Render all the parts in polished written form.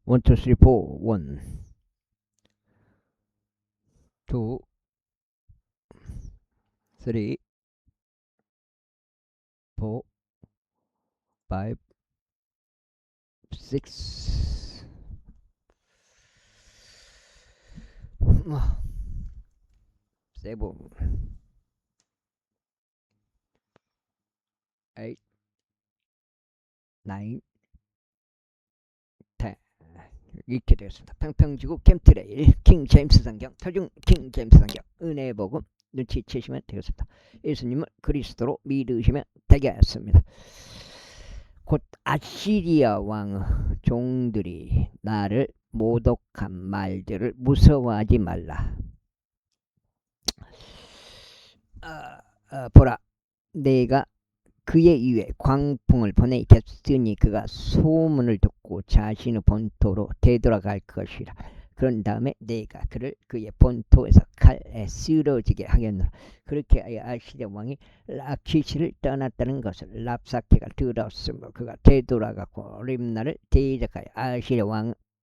1, 2, 3, 4. 1, 2, 3, 4, 5, 6, 7, 8, 9, 10. 이렇게 되었습니다. 평평지구 캠트레일 킹 제임스 성경, 표준 킹 제임스 성경, 은혜의 복음 눈치채시면 되겠습니다. 예수님을 그리스도로 믿으시면 되겠습니다. 곧 아시리아 왕의 종들이 나를 모독한 말들을 무서워하지 말라. 보라, 내가 그의 위에 광풍을 보내겠으니 그가 소문을 듣고 자신의 본토로 되돌아갈 것이라. 그런 다음에 내가 그를 그의 본토에서 칼에 쓰러지게 하겠노라. 그렇게 하여 아시리아 왕이 라키시를 떠났다는 것을 랍사케가 들었으므로 그가 되돌아가고 림나를 대적하여 아시리아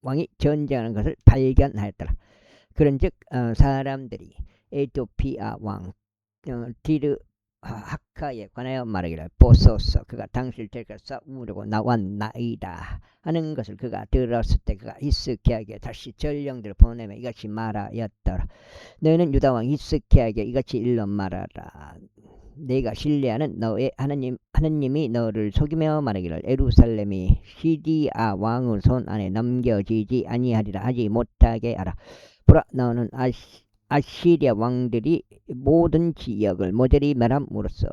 왕이 전쟁하는 것을 발견하였더라. 그런즉 사람들이 에토피아 왕 디르 하카에 관하여 말하기를, 보소서, 그가 당신을 데리고 싸우려고 나왔나이다 하는 것을 그가 들었을 때 그가 히스기야에게 다시 전령들을 보내며 이같이 말하였더라. 너희는 유다왕 히스기야에게 이같이 일러 말하라. 내가 신뢰하는 너의 하나님이 너를 속이며 말하기를, 예루살렘이 시디아 왕의 손 안에 넘겨지지 아니하리라 하지 못하게 하라. 보라, 너는 아시리아 왕들이 모든 지역을 모조리 멸함으로써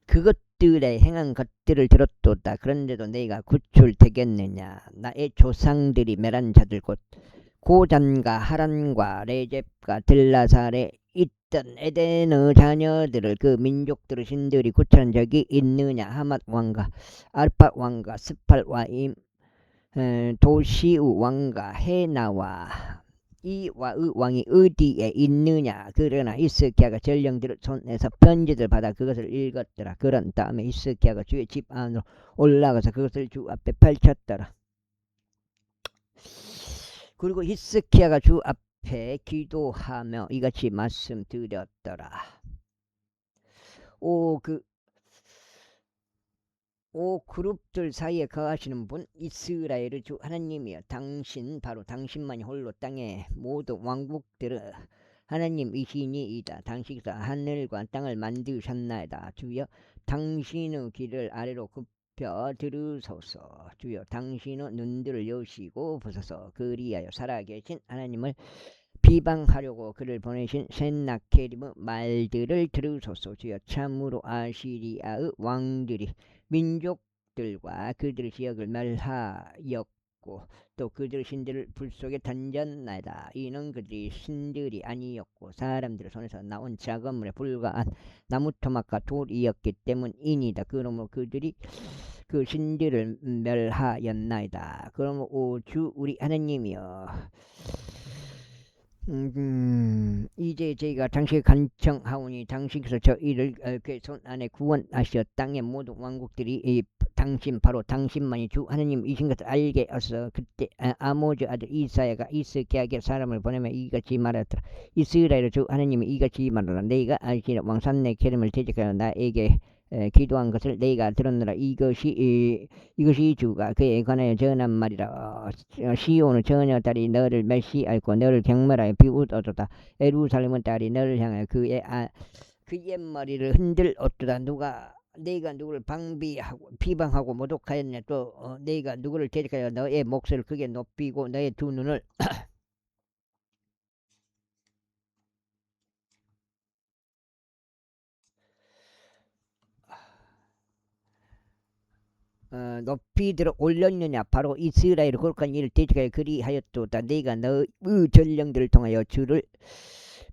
그것들의 행한 것들을 들었도다. 그런데도 너희가 구출되겠느냐? 나의 조상들이 멸한 자들 곧 고잔과 하란과 레잽과 들라살에 있던 에덴의 자녀들을 그 민족들의 신들이 구출한 적이 있느냐? 하맛 왕과 알파 왕과 스팔 와임 도시우 왕과 헤나와 이와의 왕이 어디에 있느냐? 그러나 히스기야가 전령들을 손에서 편지를 받아 그것을 읽었더라. 그런 다음에 히스기야가 주의 집 안으로 올라가서 그것을 주 앞에 펼쳤더라. 그리고 히스기야가 주 앞에 기도하며 이같이 말씀드렸더라. 오 그룹들 사이에 거하시는 분 이스라엘의 주 하나님이여, 바로 당신만이 홀로 땅의 모든 왕국들은 하나님이시니이다. 당신께서 하늘과 땅을 만드셨나이다. 주여, 당신의 길을 아래로 굽혀 들으소서. 주여, 당신의 눈들을 여시고 보소서. 그리하여 살아계신 하나님을 비방하려고 그를 보내신 센나케립의 말들을 들으소서. 주여, 참으로 아시리아의 왕들이 민족들과 그들의 지역을 멸하였고 또 그들의 신들을 불 속에 던졌나이다. 이는 그들이 신들이 아니었고 사람들의 손에서 나온 작업물에 불과한 나무 토막과 돌이었기 때문이니다. 그러므로 그들이 그 신들을 멸하였나이다. 그러므로 오 주 우리 하나님이여, 이제 저희가 당신을 간청하오니 당신께서 저희를 그 손 안에 구원하시어 땅의 모든 왕국들이 바로 당신만이 주 하나님이신 것을 알게 하소서. 그때 아모즈 아들 이사야가 히스기야에게 사람을 보내며 이같이 말하더라. 이스라엘의 주 하나님이 이같이 말하라. 내가 아시리아 왕 산네케립을 대적하여 나에게 기도한 것을 내가 들었노라. 이것이 주가 그에 관하여 전한 말이라. 시온의 처녀딸이 너를 멸시하였고 너를 경멸하여 비웃어도다. 예루살렘은 딸이 너를 향하여 그의 머리를 흔들었도다. 내가 누구를 비방하고 모독하였냐? 또 내가 누구를 대적하여 너의 목소리를 크게 높이고 너의 두 눈을 높이 들어 올렸느냐? 바로 이스라엘의 거룩한 일을 대적하여 그리하였도다. 내가 너의 전령들을 통하여 주를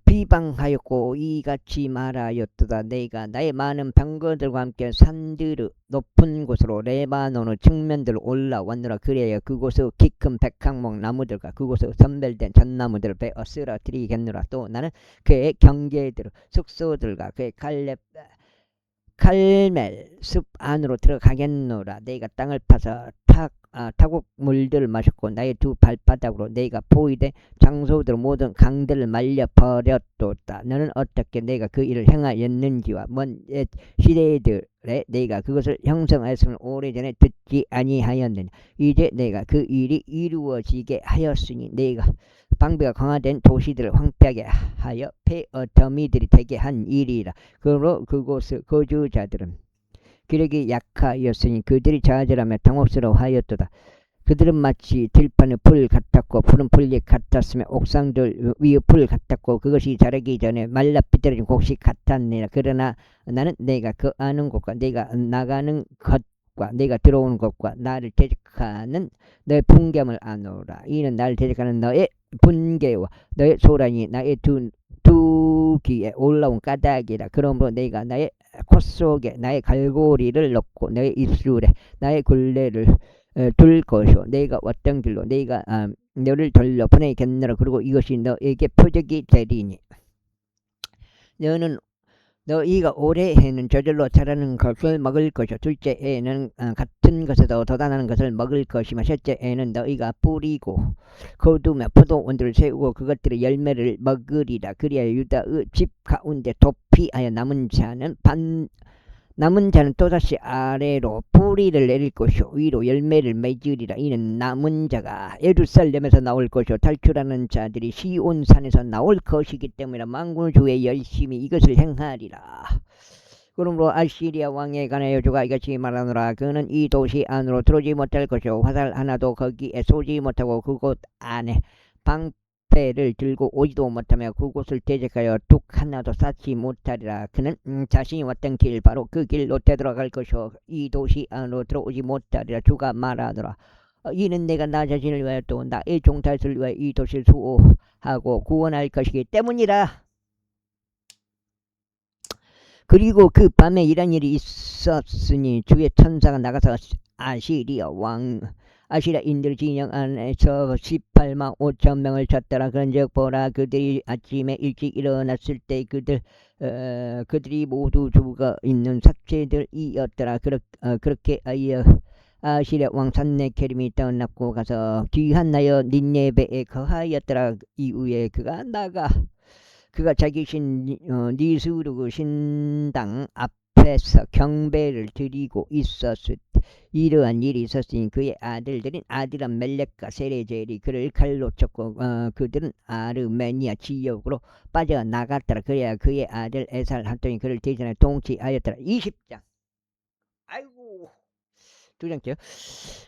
비방하였고 이같이 말하였도다. 내가 나의 많은 병거들과 함께 산들의 높은 곳으로 레바논의 측면들로 올라왔노라. 그래야 그곳의 키 큰 백항목 나무들과 그곳의 선별된 잣나무들을 베어 쓰러뜨리겠노라. 또 나는 그의 경계들 숙소들과 그의 칼멜 숲 안으로 들어가겠노라. 내가 땅을 파서 타국물들을 마셨고 나의 두 발바닥으로 내가 포위된 장소들 모든 강들을 말려버렸도다. 너는 어떻게 내가 그 일을 행하였는지와 먼 옛 시대들에 내가 그것을 형성하였으면 오래전에 듣지 아니하였느냐. 이제 내가 그 일이 이루어지게 하였으니 내가 방비가 강화된 도시들을 황폐하게 하여 폐어더미들이 되게 한 일이라. 그러므로 그곳의 거주자들은 기력이 약하였으니 그들이 좌절하며 당혹스러워하였도다. 그들은 마치 들판의 풀 같았고 푸른 풀잎 같았으며 옥상들 위의 풀 같았고 그것이 자라기 전에 말라 비틀어진 곡식 같았느니라. 그러나 나는 내가 그 아는 곳과 내가 나가는 것과 내가 들어오는 것과 나를 대적하는 너의 분개함을 아노라. 이는 나를 대적하는 너의 분개와 너의 소란이 나의 두 귀에 올라온 까닭이라. 그러므로 내가 나의 콧 속에 나의 갈고리를 넣고 너의 입술에 나의 굴레를 둘 것이요. 내가 왔던 길로 내가 너를 돌려 보내겠노라. 그리고 이것이 너에게 표적이 되리니 너희가 올해 해는 저절로 자라는 것을 먹을 것이요. 둘째 해에는 같은 것에도 돋아나는 것을 먹을 것이며 셋째 해에는 너희가 뿌리고 거두며 포도원들을 세우고 그것들의 열매를 먹으리라. 그리하여 유다의 집 가운데 도피하여 남은 자는 또다시 아래로 뿌리를 내릴 것이요 위로 열매를 맺으리라. 이는 남은 자가 예루살렘에서 나올 것이요 탈출하는 자들이 시온산에서 나올 것이기 때문에 만군주의 열심히 이것을 행하리라. 그러므로 아시리아 왕에 관하여 주가 이같이 말하노라. 그는 이 도시 안으로 들어오지 못할 것이요 화살 하나도 거기에 쏘지 못하고 그곳 안에 방패를 들고 오지도 못하며 그곳을 대적하여 둑 하나도 쌓지 못하리라. 그는 자신이 왔던 길 바로 그 길로 되돌아갈 것이요 이 도시 안으로 들어오지 못하리라. 주가 말하노라. 이는 내가 나 자신을 위하여 또 나의 종탈을 위하여 이 도시를 수호하고 구원할 것이기 때문이라. 그리고 그 밤에 이런 일이 있었으니 주의 천사가 나가서 아시리아인들 진영 안에서 18만 5천 명을 쳤더라. 그런즉 보라, 그들이 아침에 일찍 일어났을 때 그들이 모두 죽어 있는 사체들이었더라. 그렇게 하여 아시리아 왕 산네케림이 떠났고 가서 귀한 나여 닌네베에 거하였더라. 이후에 그가 자기 니스루그 신당 앞에서 경배를 드리고 있었을 때 이러한 일이 있었으니 그의 아들들인 아디람 멜렉과 세레젤이 그를 칼로 쳤고 그들은 아르메니아 지역으로 빠져나갔더라. 그래야 그의 아들 에살핫돈이 그를 대전에 통치하였더라. 20장. 아이고, 두 장째요.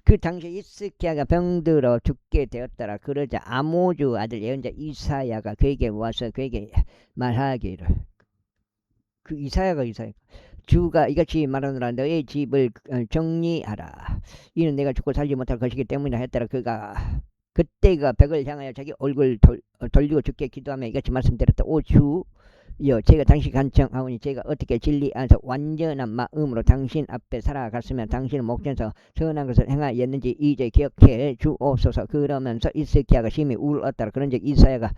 그 당시에 히스기야가 병들어 죽게 되었더라. 그러자 아모즈 아들 예언자 이사야가 그에게 와서 그에게 말하기를, 그 이사야가 주가 이같이 말하노라. 너의 집을 정리하라. 이는 내가 죽고 살지 못할 것이기 때문이라 했더라. 그때가 벽을 향하여 자기 얼굴 돌리고 죽게 기도하며 이같이 말씀드렸다. 오 주, 제가 당신 간청하오니 제가 어떻게 진리 안에서 완전한 마음으로 당신 앞에 살아갔으면 당신의 목전에서 선한 것을 행하였는지 이제 기억해 주옵소서. 그러면서 히스기야가 심히 울었더라. 그런즉 이사야가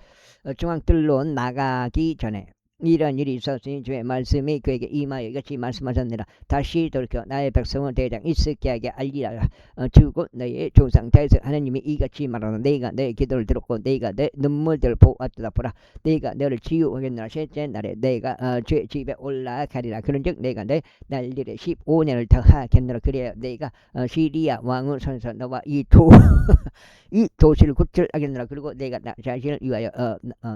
중앙뜰로 나가기 전에 이런 일이 있었으니 주의 말씀이 그에게 임하여 이같이 말씀하셨느니라. 다시 돌이켜 나의 백성은 대장 히스기야에게 알리라. 주고 너의 조상 다윗의 하나님이 이같이 말하노라. 내가 너의 기도를 들었고 내가 내 눈물들을 보았도다. 보라, 내가 너를 치유하겠노라. 셋째 날에 내가 주의 집에 올라가리라. 그런즉 내가 내 날일에 15년을 더하겠노라. 그래야 내가 시리아 왕의 손에서 너와 이 도시를 구출하겠노라. 그리고 내가 나 자신을 위하여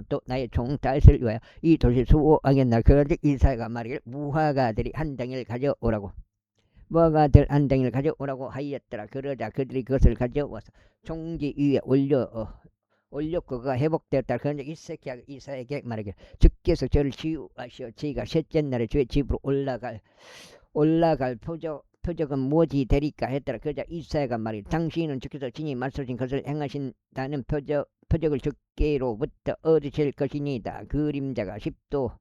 또 나의 종 다윗을 위하여 이 도시를 수호하겠노라. 그런즉 이사야가 말하기를 무화과들이 한 덩이를 가져오라고 무화과들 한 덩이를 가져오라고 하였더라. 그러자 그들이 그것을 가져와서 종기 위에 올렸고 그가 회복되었다. 그런즉 히스기야가 이사야에게 말하기를, 주께서 저를 치유하시어 저희가 셋째 날에 주의 집으로 올라갈 표적은 무엇이 되리까 했더라. 그러자 이사야가 말하기를, 당신은 주께서 친히 말씀하신 것을 행하신다는 표적을 주께로부터 얻으실 것이니이다. 그림자가 10도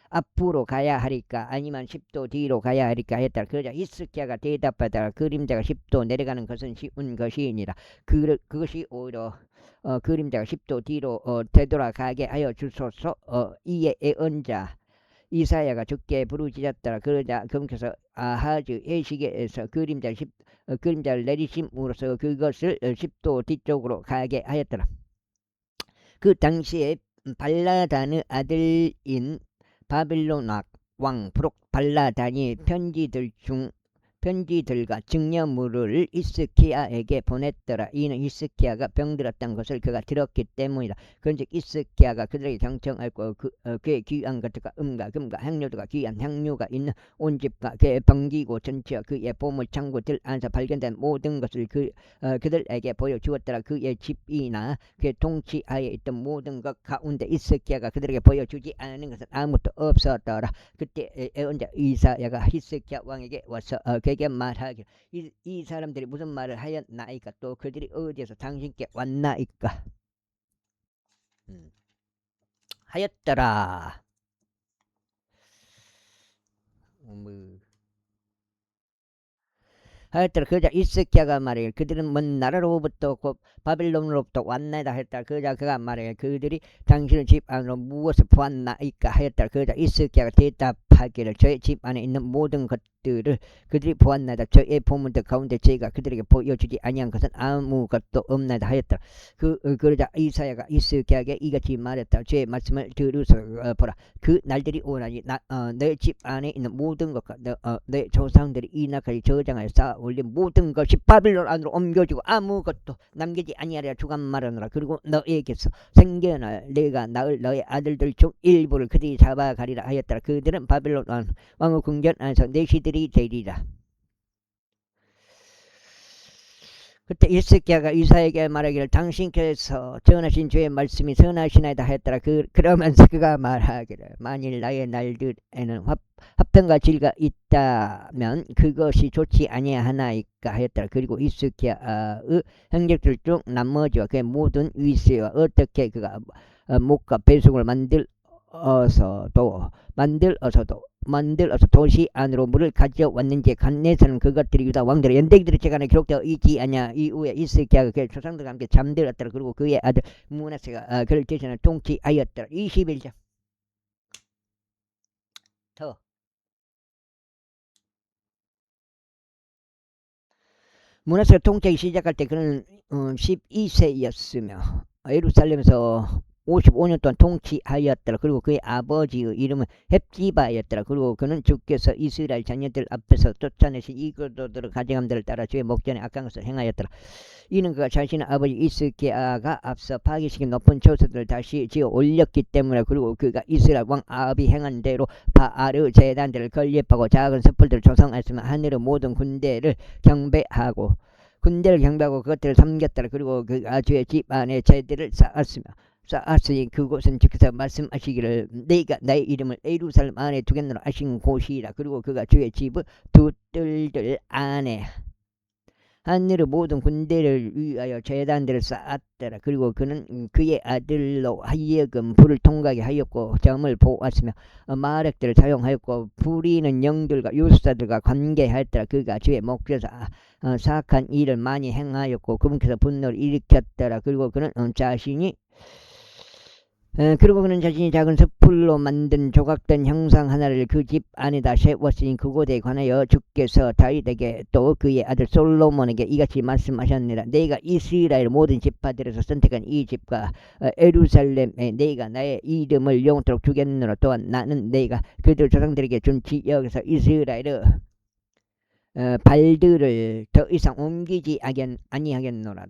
앞으로 가야 하리까 아니면 10도 뒤로 가야 하리까 했더라. 그러자 히스기야가 대답하더라. 그림자가 10도 내려가는 것은 쉬운 것이니라. 그것이 오히려 그림자가 10도 뒤로 되돌아가게 하여 주소서. 이에 예언자 이사야가 주께 부르짖었더라. 그러자 그분께서 아하즈 해시계에서 그림자를 내리심으로써 그것을 10도 뒤쪽으로 가게 하였더라. 그 당시에 발라단의 아들인 바빌론 왕 브록발라단이 편지들과 증여물을 히스기야에게 보냈더라. 이는 히스기야가 병들었던 것을 그가 들었기 때문이다. 그런즉 히스기야가 그들에게 경청하고 그의 귀한 것들과 금과 향료들과 귀한 향료가 있는 온 집과 그의 병기고 전체와 그의 보물 창고들 안에서 발견된 모든 것을 그들에게 보여주었더라. 그의 집이나 그의 통치하에 있던 모든 것 가운데 히스기야가 그들에게 보여주지 않은 것은 아무것도 없었더라. 그때 예언자 이사야가 히스기야 왕에게 와서 그에게 말하기를 이 사람들이 무슨 말을 하였나이까? 또 그들이 어디에서 당신께 왔나이까? 하였더라. 하였더라. 그자 히스기야가 말하기를 그들은 먼 나라로부터 곧 바빌론으로부터 왔나이다 하였더라. 그가 말하기를 그들이 당신의 집 안으로 무엇을 보았나이까 하였더라. 그자 히스기야가 대답하기를 저의 집 안에 있는 모든 것들을 그들이 보았나이다. 저의 보물들 가운데 저희가 그들에게 보여주지 아니한 것은 아무것도 없나이다 하였더라. 그러자 이사야가 히스기야에게 이같이 말했다. 저의 말씀을 들으소서. 보라, 그 날들이 오나니 내 집 안에 있는 모든 것과 내 조상들이 이날까지 저장하여 쌓아 올린 모든 것이 바빌론 안으로 옮겨지고 아무것도 남기지 아니하리라 주가 말하노라. 그리고 너에게서 생겨날 내가 낳을 너의 아들들 중 일부를 그들이 잡아가리라 하였더라. 그들은 바빌론 왕의 궁전 안에서 내시들이 되리라. 그때 히스기야가 이사야에게 말하기를 당신께서 전하신 주의 말씀이 선하시나이다 하였더라. 그러면서 그가 말하기를 만일 나의 날들에는 화평과 질가 있다면 그것이 좋지 아니하나이까 하였더라. 그리고 히스기야의 행적들 중 나머지와 그의 모든 위세와 어떻게 그가 목과 배속을 만들어서 도시 안으로 물을 가져왔는지 간내서는 그것들이 유다 왕들의 연대기들의 재간에 기록되어 있지 않냐. 이후에 히스기야가 그의 조상들과 함께 잠들었더라. 그리고 그의 아들 므낫세가 그를 대신하여 통치하였더라. 21장 더 므낫세가 통치하기 시작할 때 그는 12세였으며 예루살렘에서 55년 동안 통치하였더라. 그리고 그의 아버지의 이름은 헵지바였더라. 그리고 그는 주께서 이스라엘 자녀들 앞에서 쫓아내신 이글도들의 가증함들을 따라 주의 목전에 악한 것을 행하였더라. 이는 그가 자신의 아버지 히스기야가 앞서 파괴시킨 높은 처소들을 다시 지어 올렸기 때문에, 그리고 그가 이스라엘 왕 아합이 행한 대로 바알의 제단들을 건립하고 작은 섣불들을 조성하였으며 하늘의 모든 군대를 경배하고 그것들을 섬겼더라. 그리고 그가 주의 집 안에 제들을 쌓았으니 그곳은 주께서 말씀하시기를 내가 나의 이름을 예루살렘 안에 두겠노라 하신 곳이라. 그리고 그가 주의 집의 두 뜰들 안에 하늘의 모든 군대를 위하여 제단들을 쌓았더라. 그리고 그는 그의 아들로 하여금 불을 통과하게 하였고 점을 보았으며 마력들을 사용하였고 부리는 영들과 유사들과 관계하였더라. 그가 주의 목전에서 사악한 일을 많이 행하였고 그분께서 분노를 일으켰더라. 그리고 그는 자신이 작은 숯불로 만든 조각된 형상 하나를 그 집 안에다 세웠으니 그곳에 관하여 주께서 다윗에게 또 그의 아들 솔로몬에게 이같이 말씀하셨느니라. 내가 이스라엘 모든 지파들에서 선택한 이 집과 예루살렘에 내가 나의 이름을 영원토록 두겠노라. 또한 나는 내가 그들 조상들에게 준 지역에서 이스라엘의 발들을 더 이상 옮기지 아니하겠노라.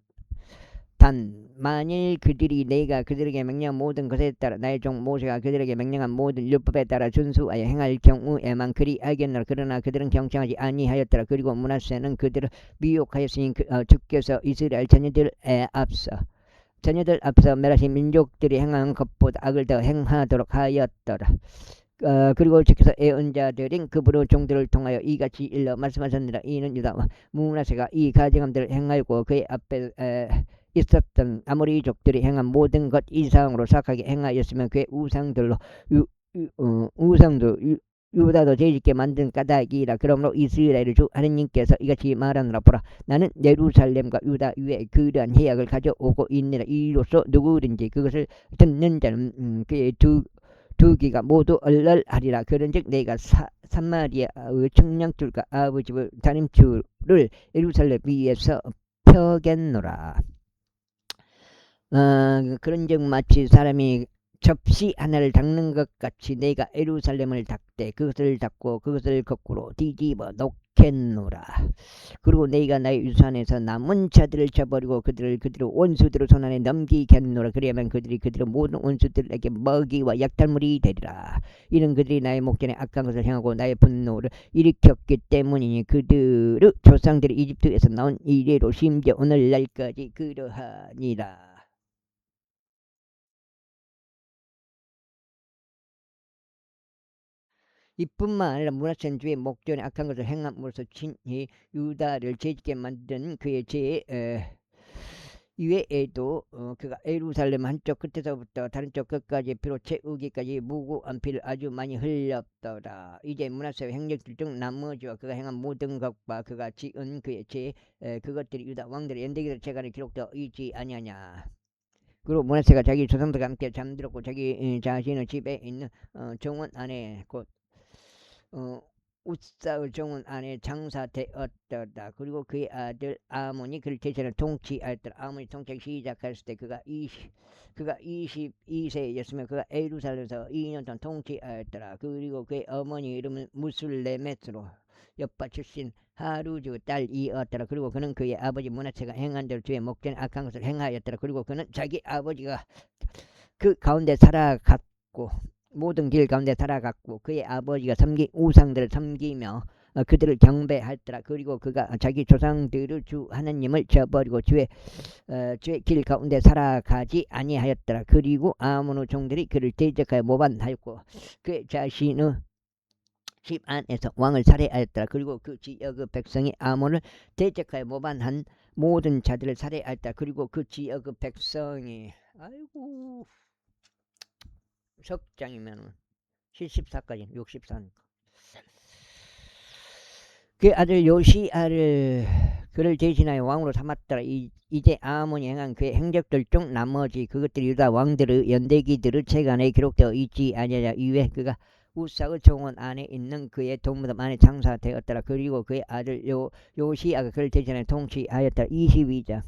단 만일 그들이 내가 그들에게 명령한 모든 것에 따라 나의 종 모세가 그들에게 명령한 모든 율법에 따라 준수하여 행할 경우에만 그리하겠노라. 그러나 그들은 경청하지 아니하였더라. 그리고 므낫세는 그들을 미혹하였으니 주께서 이스라엘 자녀들 앞서 멸하신 민족들이 행한 것보다 악을 더 행하도록 하였더라. 그리고 주께서 예언자들인 그분의 종들을 통하여 이같이 일러 말씀하셨느니라. 이는 유다 므낫세가 이 가증함들을 행하였고 그의 앞에 있었던 아모리족들이 행한 모든 것 이상으로 사악하게 행하였으면 그의 우상도 유다도 죄짓게 만든 까닭이라. 그러므로 이스라엘의 주 하느님께서 이같이 말하노라. 보라, 나는 예루살렘과 유다 위에 그러한 해악을 가져오고 있느라. 이로써 누구든지 그것을 듣는 자는 그의 두 두 귀가 모두 얼얼하리라. 그런즉 내가 사마리아의 청량줄과 아버지의 다림줄을 예루살렘 위에서 펴겠노라. 그런즉 마치 사람이 접시 하나를 닦는 것 같이 내가 예루살렘을 닦되 그것을 닦고 그것을 거꾸로 뒤집어 놓겠노라. 그리고 내가 나의 유산에서 남은 자들을 쳐버리고 그들을 원수들의 손안에 넘기겠노라. 그리하면 그들이 모든 원수들에게 먹이와 약탈물이 되리라. 이는 그들이 나의 목전에 악한 것을 행하고 나의 분노를 일으켰기 때문이니 그들의 조상들이 이집트에서 나온 이래로 심지어 오늘날까지 그러하니라. 이뿐만 아니라 문하천주의 목전에 악한 것을 행함으로써 친히 유다를 죄짓게 만든 그의 죄 이외에도 그가 예루살렘 한쪽 끝에서부터 다른 쪽 끝까지 비로 채우기까지 무고한 피를 아주 많이 흘렸더라. 이제 문하세의 행적들 중 나머지와 그가 행한 모든 것과 그가 지은 그의 죄 그것들이 유다 왕들의 연대기들 재간에 기록되어 있지 아니하냐. 그리고 문하세가 자기 조상들과 함께 잠들었고 자기 자신의 집에 있는 정원 안에 곧 우사의 정원 안에 장사되었더라. 그리고 그의 아들 아몬이 그를 대신해 통치하였더라. 아몬이 통치하기 시작했을 때 그가 22세였으며 그가 예루살렘에서 2년 동안 통치하였더라. 그리고 그의 어머니 이름은 무술레мет으로 옆바 출신 하루주 딸이었더라. 그리고 그는 그의 아버지 문하세가 행한 대로 주의 목전에 악한 것을 행하였더라. 그리고 그는 자기 아버지가 그 가운데 살아갔고 모든 길 가운데 살아갔고 그의 아버지가 섬긴 우상들을 섬기며 그들을 경배하였더라. 그리고 그가 자기 조상들의 주 하나님을 저버리고 주의 길 가운데 살아가지 아니하였더라. 그리고 아몬의 종들이 그를 대적하여 모반하였고 그의 자신의 집 안에서 왕을 살해하였더라. 그리고 그 지역의 백성이 아몬을 대적하여 모반한 모든 자들을 살해하였더라. 그리고 그 지역의 백성이 아이고 석장이면 74까지 64니까 그 아들 요시아를 그를 대신하여 왕으로 삼았더라. 이제 아몬이 행한 그의 행적들 중 나머지 그것들이 유다 왕들의 연대기들의 책안에 기록되어 있지 아니하냐. 이외 그가 우사의 정원 안에 있는 그의 동무담 안에 장사되었더라. 그리고 그의 아들 요시아가 그를 대신하여 통치하였더라. 22장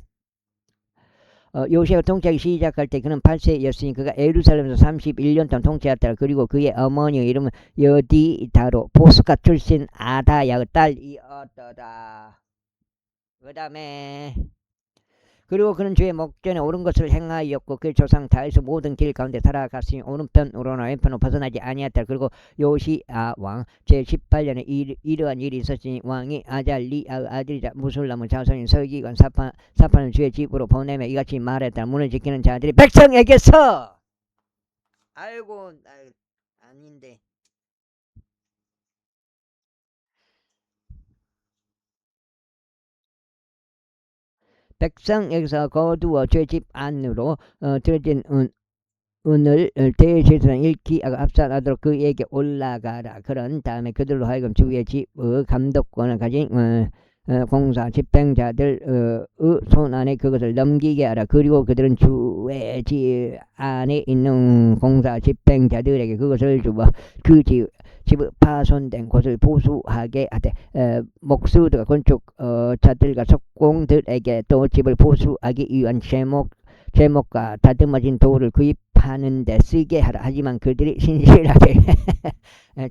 요시아가 통치하기 시작할 때 그는 8세였으니 그가 예루살렘에서 31년 동안 통치하였더라. 그리고 그의 어머니의 이름은 여디다로 보스가 출신 아다야의 딸이었더라. 그 다음에 그리고 그는 주의 목전에 옳은 것을 행하였고 그 조상 다에서 모든 길 가운데 살아갔으니 오른편으로나 왼편으로 벗어나지 아니하였더라. 그리고 요시아 왕 제18년에 이러한 일이 있었으니 왕이 아잘리아의 아들이자 무술람의 자손인 서기관 사판을 주의 집으로 보내며 이같이 말했다. 문을 지키는 자들이 백성에게서 아이고 아닌데 백성에게서 거두어 죄집 안으로 들어진 은을 대제사장 일키야가 압살하도록 그에게 올라가라. 그런 다음에 그들로 하여금 주의 집의 감독권을 가진 공사 집행자들의 손안에 그것을 넘기게 하라. 그리고 그들은 주의 집 안에 있는 공사 집행자들에게 그것을 주어 그 집의 파손된 곳을 보수하게 하되 목수들과 건축자들과 석공들에게 또 집을 보수하기 위한 제목과 다듬어진 도구를 구입하는 데 쓰게 하라. 하지만 그들이 신실하게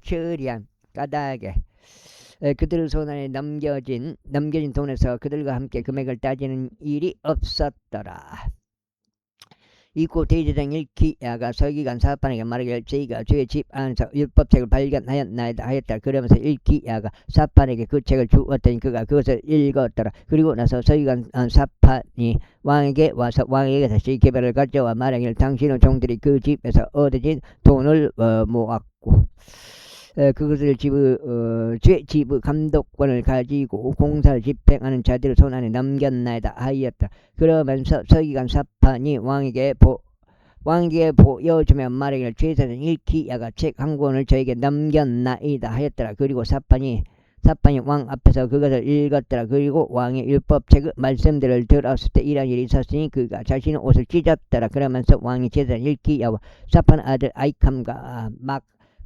처리한 까닭에 그들의 손안에 넘겨진 돈에서 그들과 함께 금액을 따지는 일이 없었더라. 이고 대제사장 일키야가 서기관 사판에게 말하기를 저희가 주의 집 안에서 율법책을 발견하였나이다 하였다. 그러면서 일키야가 사판에게 그 책을 주었더니 그가 그것을 읽었더라. 그리고 나서 서기관 사판이 왕에게 와서 왕에게 다시 계별을 가져와 말하기를 당신의 종들이 그 집에서 얻어진 돈을 모았고 그것을 주의 집의 감독권을 가지고 공사를 집행하는 자들의 손안에 넘겼나이다 하였다. 그러면서 서기관 사판이 왕에게 보여주며 말하기를 제사장 일키야가 책 한 권을 저에게 넘겼나이다 하였더라. 그리고 사판이 사판이 왕 앞에서 그것을 읽었더라. 그리고 왕의 율법책의 말씀들을 들었을 때 이런 일이 있었으니 그가 자신의 옷을 찢었더라. 그러면서 왕이 제사장 일기야와 사판 아들 아이캄과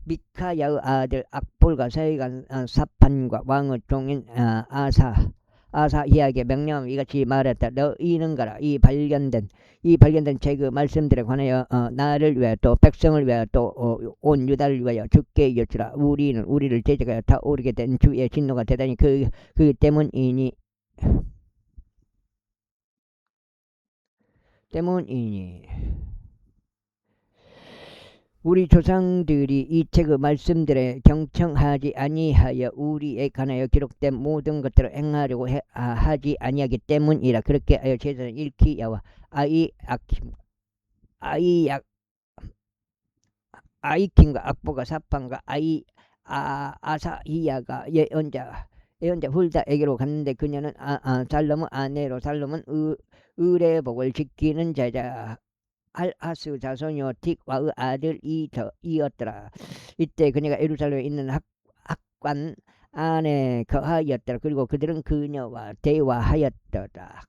미카야의 아들 악볼과 서기관 사판과 왕의 종인 아사히야에게 명령하며 이같이 말했다. 너희는 가라. 이 발견된 책의 말씀들에 관하여 나를 위하여 또 백성을 위하여 또 온 유다를 위하여 주께 이르라. 우리를 대적하여 타오르게 된 주의 진노가 대단히 그 때문이니 우리 조상들이 이 책의 말씀들에 경청하지 아니하여 우리에 관하여 기록된 모든 것들을 행하려고 하지 아니하기 때문이라. 그렇게 하여 제사장 일키야와 아이킴과 악보가 사판과 아사히야가 예언자 훌다에게로 갔는데 그녀는 살롬의 아내로 살롬은 의례복을 지키는 제자 알하스 자손이요 틱와의 아들 이었더라. 이때 그녀가 예루살렘에 있는 학관 안에 거하였더라. 그리고 그들은 그녀와 대화하였더라.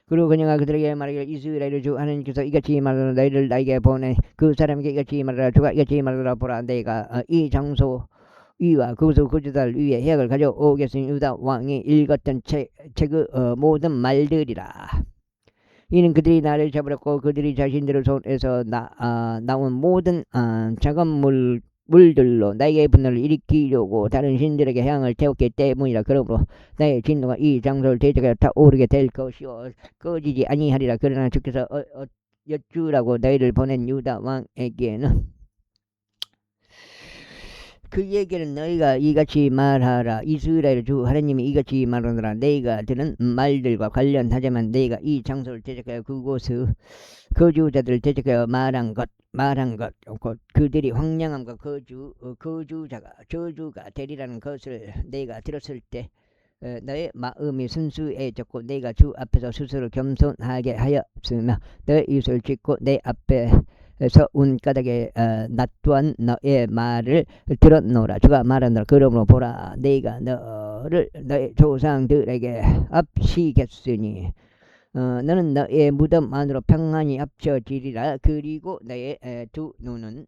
그리고 그녀가 그들에게 말하기를 이스라엘의 주 하나님께서 이같이 말하라. 너희를 나에게 보내 그 사람에게 이같이 말하라. 주가 이같이 말하라. 보라, 내가 이 장소 위와 그곳의 거주자를 위해 해악을 가져오겠으니 유다 왕이 읽었던 책의 모든 말들이라. 이는 그들이 나를 잡으렸고 그들이 자신들의 손에서 나온 모든 작은 물들로 나에게 분노를 일으키려고 다른 신들에게 향을 태웠기 때문이라. 그러므로 나의 진노가 이 장소를 대적하여 타오르게 될 것이요 꺼지지 아니하리라. 그러나 주께서 여쭈라고 너희를 보낸 유다 왕에게는 그에게는 너희가 이같이 말하라. 이스라엘 주 하나님이 이같이 말하노라. 너희가 들은 말들과 관련하자면 너희가 이 장소를 대적하여 그곳의 거주자들을 대적하여 말한 것 곧 그들이 황량함과 거주자가 저주가 되리라는 것을 너희가 들었을 때 너의 마음이 순수해졌고 너희가 주 앞에서 스스로 겸손하게 하였으며 너의 이웃을 짓고 내 앞에서 운가닥에 낫두한 너의 말을 들었노라. 주가 말하노라. 그러므로 보라, 너희가 너를 너의 조상들에게 합시겠으니 너는 너의 무덤 안으로 평안히 합쳐지리라. 그리고 너의 두 눈은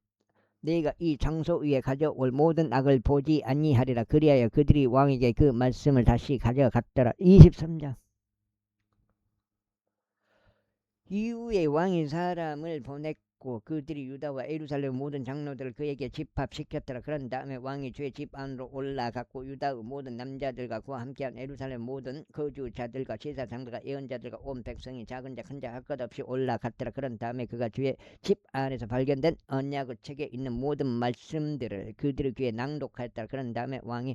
너희가 이 장소 위에 가져올 모든 악을 보지 아니하리라. 그리하여 그들이 왕에게 그 말씀을 다시 가져갔더라. 23장. 이후에 왕이 사람을 보냈고 그들이 유다와 예루살렘 모든 장로들을 그에게 집합시켰더라. 그런 다음에 왕이 주의 집 안으로 올라갔고 유다의 모든 남자들과 그와 함께한 예루살렘 모든 거주자들과 제사장들과 예언자들과 온 백성이 작은 자 큰 자 할 것 없이 올라갔더라. 그런 다음에 그가 주의 집 안에서 발견된 언약의 책에 있는 모든 말씀들을 그들의 귀에 낭독하였더라. 그런 다음에 왕이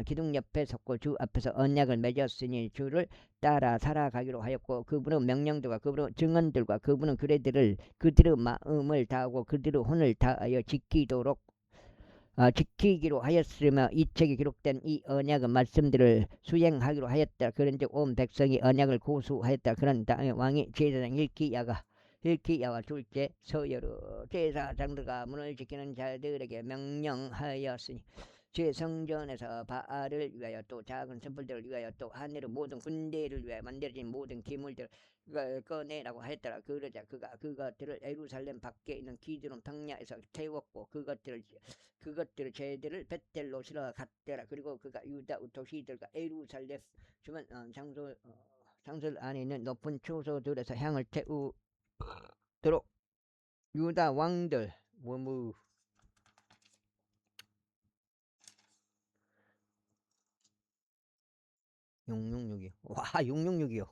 기둥 옆에 섰고 주 앞에서 언약을 맺었으니 주를 따라 살아가기로 하였고 그분의 명령들과 그분의 증언들과 그분의 규례들을 그들의 마음을 다하고 그들의 혼을 다하여 지키기로 하였으며 이 책에 기록된 이 언약의 말씀들을 수행하기로 하였다. 그런즉 온 백성이 언약을 고수하였다. 그런 다음에 왕이 제사장 hilki야와 둘째 서여르 제사장들과 문을 지키는 자들에게 명령하였으니 제 성전에서 바알을 위하여 또 작은 샘플들을 위하여 또 하늘의 모든 군대를 위하여 만들어진 모든 기물들을 꺼내라고 하였더라. 그러자 그가 그것들을 예루살렘 밖에 있는 기드론 평야에서 태웠고 그것들을 제들을 벳델로 실어갔더라. 그리고 그가 유다 도시들과 예루살렘 주변 장소 안에 있는 높은 초소들에서 향을 태우도록 유다 왕들 와 666이요.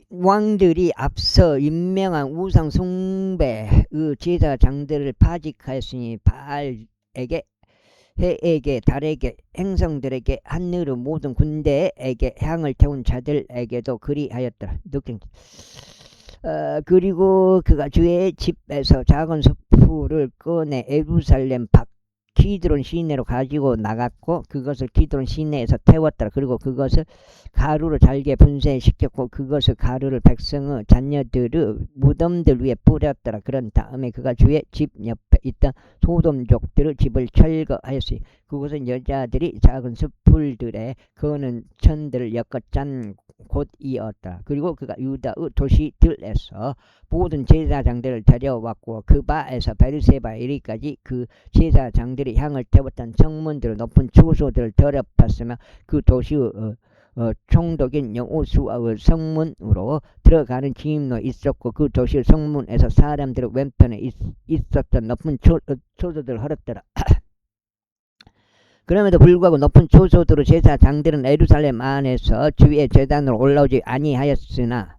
왕들이 앞서 임명한 우상 숭배의 제사장들을 파직하였으니 바알에게 해에게 달에게 행성들에게 하늘의 모든 군대에게 향을 태운 자들에게도 그리하였더라. 그리고 그가 주의 집에서 작은 숲을 꺼내 예루살렘 밖 키드론 시내로 가지고 나갔고 그것을 키드론 시내에서 태웠더라. 그리고 그것을 가루로 잘게 분쇄시켰고 그것을 가루를 백성의 자녀들의 무덤들 위에 뿌렸더라. 그런 다음에 그가 주의 집 옆에 있던 소돔족들의 집을 철거하였으니 그곳은 여자들이 작은 숲풀들에 거는 천들을 엮어 짠 곳이었다. 그리고 그가 유다의 도시들에서 모든 제사장들을 데려왔고 그 바에서 베르세바 이리까지 그 제사장들이 향을 태웠던 성문들을 높은 초소들을 더럽혔으며 그 도시의 총독인 여호수아의 성문으로 들어가는 진입로 있었고 그 도시의 성문에서 사람들의 왼편에 있었던 높은 초소들을 헐었더라. 그럼에도 불구하고 높은 초소들의 제사장들은 예루살렘 안에서 주의 제단으로 올라오지 아니하였으나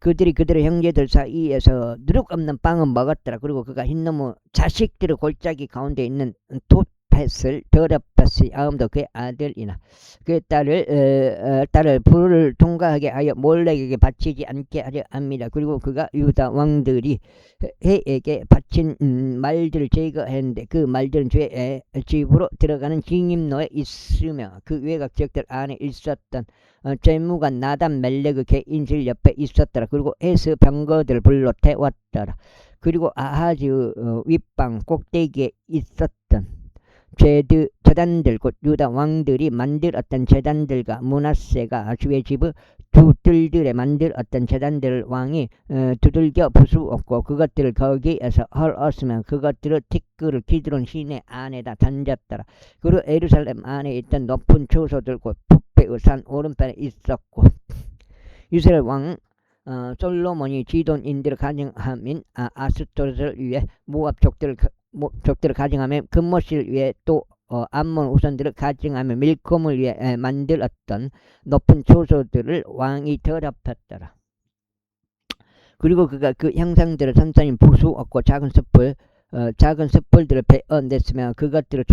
그들이 그들의 형제들 사이에서 누룩 없는 빵은 먹었더라. 그리고 그가 흰놈의 자식들의 골짜기 가운데 있는 폛을 더럽혔으니 아음도 그의 아들이나 그의 딸을 불을 통과하게 하여 몰렉에게 바치지 않게 하려 합니다. 그리고 그가 유다 왕들이 해에게 바친 말들을 제거했는데 그 말들은 주의 집으로 들어가는 진입로에 있으며 그 외곽 지역들 안에 있었던 재무관 나단 멜렉의 개인실 옆에 있었더라. 그리고 에스 병거들을 불러 태웠더라. 그리고 아하즈 윗방 꼭대기에 있었던 제단들 곧 유다 왕들이 만들었던 제단들과 므낫세가 주의 집의 두 뜰들에 만들었던 제단들을 왕이 두들겨 부수었고 그것들을 거기에서 헐었으면 그것들을 티끌을 기드론 시내 안에다 던졌더라. 그리고 예루살렘 안에 있던 높은 초소들 곧 북배의 산 오른편에 있었고 이스라엘 왕 솔로몬이 지돈인들을 가정함인 아스토르를 위해 모압 족들을 가정하며 금모실 위에 또 암몬 우선들을 가정하며 밀콤을 위해 만들었던 높은 초소들을 왕이 더럽혔더라. 그리고 그가 그 형상들을 산산히 부수었고 작은 숯불들을 베어냈으며 그것들을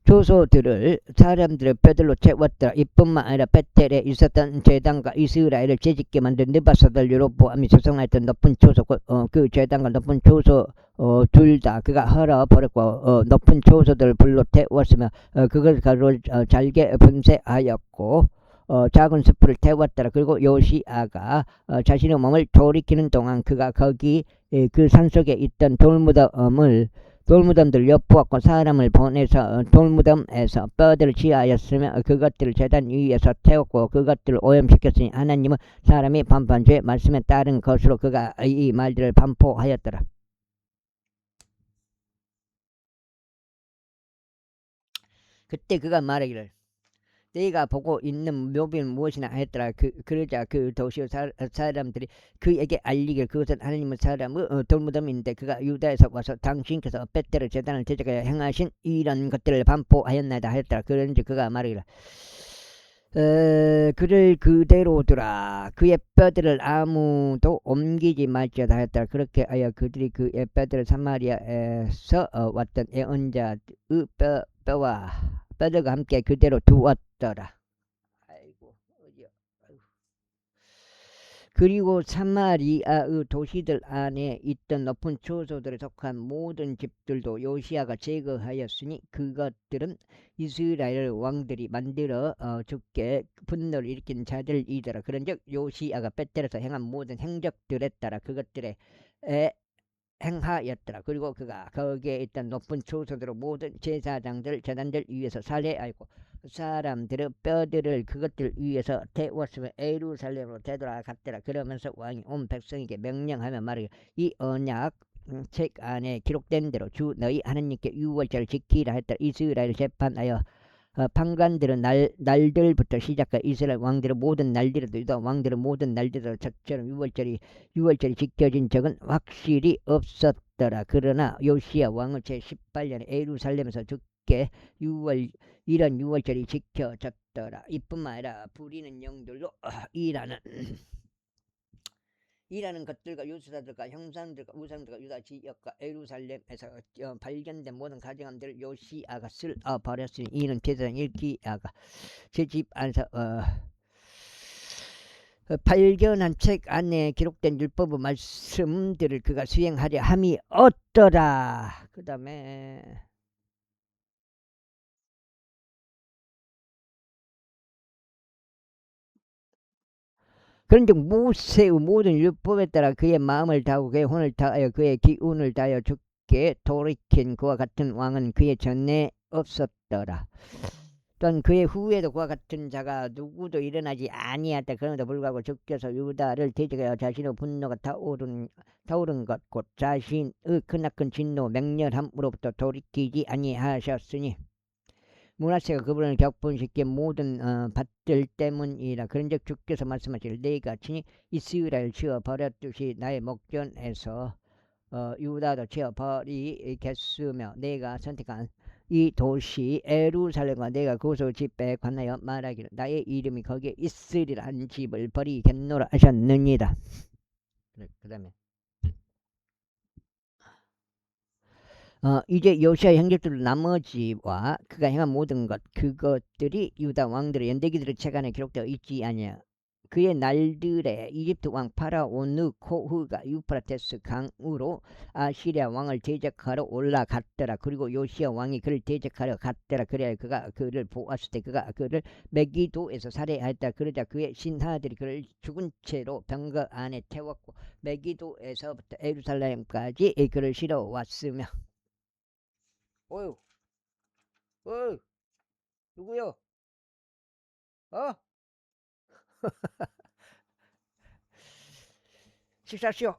초소들을 사람들의 뼈들로 채웠더라. 이뿐만 아니라 베텔에 있었던 제단과 이스라엘을 죄짓게 만든 느바사들 여로보암이 조성하였던 높은 초소 그 제단과 높은 초소 둘 다 그가 헐어버렸고 높은 초소들을 불로 태웠으며 그것을 가루로 잘게 분쇄하였고 작은 숯불을 태웠더라. 그리고 요시아가 자신의 몸을 돌이키는 동안 그가 거기 그 산속에 있던 돌무덤들 엿보았고 사람을 보내서 돌무덤에서 뼈들을 취하였으며 그것들을 제단 위에서 태웠고 그것들을 오염시켰으니 하나님은 사람이 반포한 죄의 말씀에 따른 것으로 그가 이 말들을 반포하였더라. 그때 그가 말하기를 내가 보고 있는 묘비는 무엇이나 하였더라. 그러자 그 도시의 사람들이 그에게 알리길 그것은 하나님의 사람의 돌무덤인데 그가 유다에서 와서 당신께서 베텔의 제단을 제작하여 행하신 이런 것들을 반포하였나이다 하였더라. 그런지 그가 말하기를 그를 그대로 두라. 그의 뼈들을 아무도 옮기지 말지어다 하였더라. 그렇게 하여 그들이 그의 뼈들을 사마리아에서 왔던 예언자의 뼈들과 함께 그대로 두었더라. 그리고 사마리아의 도시들 안에 있던 높은 초소들에 속한 모든 집들도 요시아가 제거하였으니 그것들은 이스라엘 왕들이 만들어 죽게 분노를 일으킨 자들이더라. 그런즉 요시아가 베텔에서 행한 모든 행적들에 따라 그것들에 행하였더라. 그리고 그가 거기에 있던 높은 초소들로 모든 제사장들 제단들 위에서 살해하였고 사람들의 뼈들을 그것들 위에서 태웠으며 예루살렘으로 되돌아갔더라. 그러면서 왕이 온 백성에게 명령하며 말하기를 이 언약 책 안에 기록된 대로 주 너희 하나님께 유월절을 지키라 했더라. 이스라엘을 재판하여 판관들은 날들부터 시작해 이스라엘 왕들의 모든 날들에도 유다 왕들의 모든 날들에도 저처럼 유월절이 지켜진 적은 확실히 없었더라. 그러나 요시야 왕의 제18년에 예루살렘에서 죽게 이런 유월절이 지켜졌더라. 이뿐만 아니라 부리는 영들로 일하는 것들과 요술사들과 형상들과 우상들과 유다 지역과 예루살렘에서 발견된 모든 가정함들을 요시아가 쓸어버렸으니 이는 제사장 일기야가 제 집 안에서 발견한 책 안에 기록된 율법의 말씀들을 그가 수행하려 함이 없더라. 그 다음에 그런즉 모세의 모든 율법에 따라 그의 마음을 다하고 그의 혼을 다하여 그의 기운을 다하여 주께 돌이킨 그와 같은 왕은 그의 전에 없었더라. 또한 그의 후에도 그와 같은 자가 누구도 일어나지 아니하다. 그럼에도 불구하고 주께서 유다를 대적하여 자신의 분노가 타오른 것 곧 자신의 크나큰 진노 맹렬함으로부터 돌이키지 아니하셨으니 문하세가 그분을 격분시킨 모든 밭들 때문이라. 그런즉 주께서 말씀하시길 내가 친히 이스라엘 치어 버렸듯이 나의 목전에서 유다도 치어 버리겠으며 내가 선택한 이 도시 에루살렘과 내가 그곳을 집에 관하여 말하기를 나의 이름이 거기에 있으리라 한 집을 버리겠노라 하셨느니라. 그 다음에 이제 요시아 행적들 나머지와 그가 행한 모든 것 그것들이 유다 왕들의 연대기들의 책 안에 기록되어 있지 아니냐. 그의 날들에 이집트 왕 파라오 느코흐가 유프라테스 강으로 아시리아 왕을 대적하러 올라갔더라. 그리고 요시아 왕이 그를 대적하러 갔더라. 그래야 그가 그를 보았을 때 그가 그를 메기도에서 살해하였다. 그러자 그의 신하들이 그를 죽은 채로 병거 안에 태웠고 메기도에서부터 예루살렘까지 그를 실어왔으며. 어휴, 누구요? 식사시오.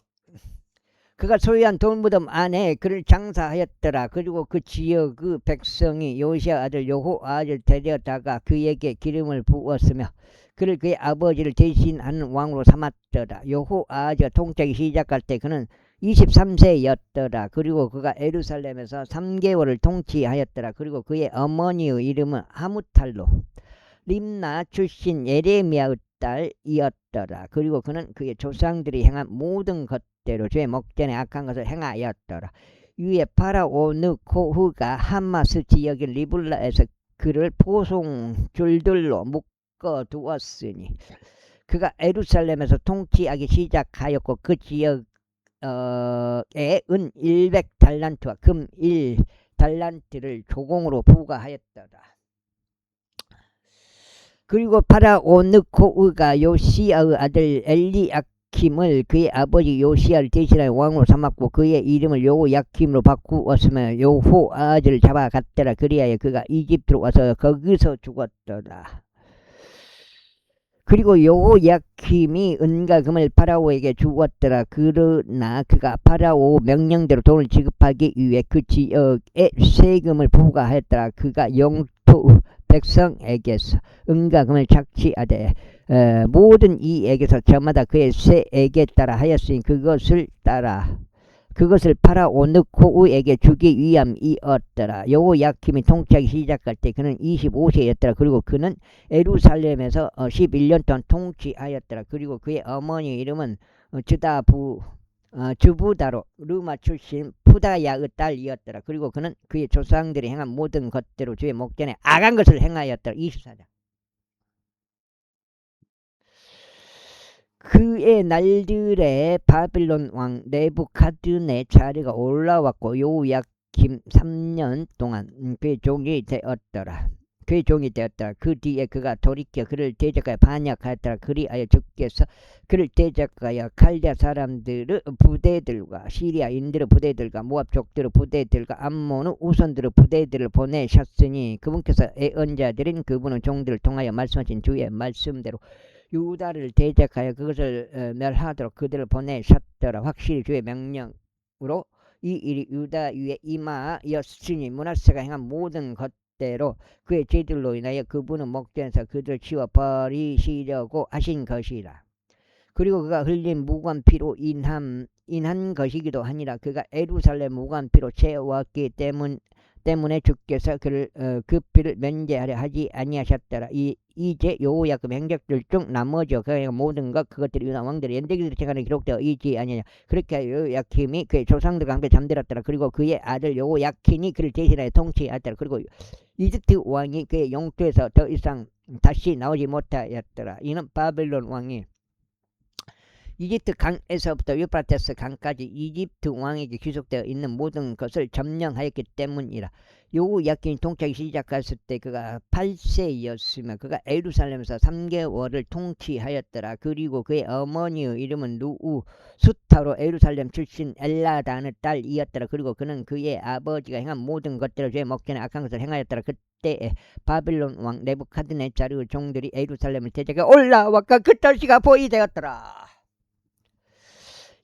그가 소유한 돌무덤 안에 그를 장사하였더라. 그리고 그 지역 그 백성이 요시아 아들 여호아를 데려다가 그에게 기름을 부었으며 그를 그의 아버지를 대신하는 왕으로 삼았더라. 여호아가 통치하기 시작할 때 그는 23세였더라. 그리고 그가 예루살렘에서 3개월을 통치하였더라. 그리고 그의 어머니의 이름은 하무탈로 림나 출신 예레미야의 딸이었더라. 그리고 그는 그의 조상들이 행한 모든 것대로 주의 목전에 악한 것을 행하였더라. 위에 파라오 느코흐가 하마스 지역인 리블라에서 그를 포송줄들로 묶어두었으니 그가 예루살렘에서 통치하기 시작하였고 그 지역에 은 100달란트와 금 1달란트를 조공으로 부과하였더라. 그리고 파라오 느코흐가 요시아의 아들 엘리야킴을 그의 아버지 요시아를 대신하여 왕으로 삼았고 그의 이름을 여호야킴으로 바꾸었으며 여호아를 잡아갔더라. 그리하여 그가 이집트로 와서 거기서 죽었더라. 그리고 여호야킴이 은과 금을 파라오에게 주었더라. 그러나 그가 파라오 명령대로 돈을 지급하기 위해 그 지역에 세금을 부과하였더라. 그가 영토 백성에게서 은과 금을 착취하되 모든 이에게서 저마다 그의 세에게 따라 하였으니 그것을 파라오 느코흐에게 주기 위함이었더라. 여호야킴이 통치하기 시작할 때 그는 25세였더라. 그리고 그는 예루살렘에서 11년 동안 통치하였더라. 그리고 그의 어머니 이름은 주부다로 르마 출신 푸다야의 딸이었더라. 그리고 그는 그의 조상들이 행한 모든 것대로 주의 목전에 악한 것을 행하였더라. 24장. 그의 날들에 바빌론 왕 네부카드네자르가 올라왔고 여호야킴 3년 동안 그의 종이 되었더라. 그 뒤에 그가 돌이켜 그를 대적하여 반역하였더라. 그리하여 주께서 그를 대적하여 칼디아 사람들의 부대들과 시리아인들의 부대들과 모압족들의 부대들과 암몬의 우선들의 부대들을 보내셨으니 그분께서 애언자들인 그분의 종들을 통하여 말씀하신 주의 말씀대로 유다를 대적하여 그것을 멸하도록 그들을 보내셨더라. 확실히 주의 명령으로 이 일이 유다 위에 임하였으니 므낫세가 행한 모든 것대로 그의 죄들로 인하여 그분은 목전에서 그들을 치워 버리시려고 하신 것이라. 그리고 그가 흘린 무관피로 인한 것이기도 하니라. 그가 예루살렘 무관피로 채웠기 때문에 주께서 그를 그 피를 면제하려 하지 아니하셨더라. 이제 여호야킴 행적들 중 나머지 그의 모든 것 그것들이 유다 왕들의 연대기들의 책 안에 기록되어 있지 아니하냐. 그렇게 여호야킴이 그의 조상들과 함께 잠들었더라. 그리고 그의 아들 여호야킨이 그를 대신하여 통치하였더라. 그리고 이집트 왕이 그의 영토에서 더 이상 다시 나오지 못하였더라. 이는 바벨론 왕이 이집트 강에서부터 유프라테스 강까지 이집트 왕에게 귀속되어 있는 모든 것을 점령하였기 때문이라. 여호야긴이 통치하기 시작했을 때 그가 8세였으며 그가 예루살렘에서 3개월을 통치하였더라. 그리고 그의 어머니의 이름은 누우수타로 예루살렘 출신 엘라단의 딸이었더라. 그리고 그는 그의 아버지가 행한 모든 것들을 죄 먹기는 악한 것을 행하였더라. 그때에 바빌론 왕 네부카드네자르의 종들이 예루살렘을 대적해 올라와가 그 도시가 포위되었더라.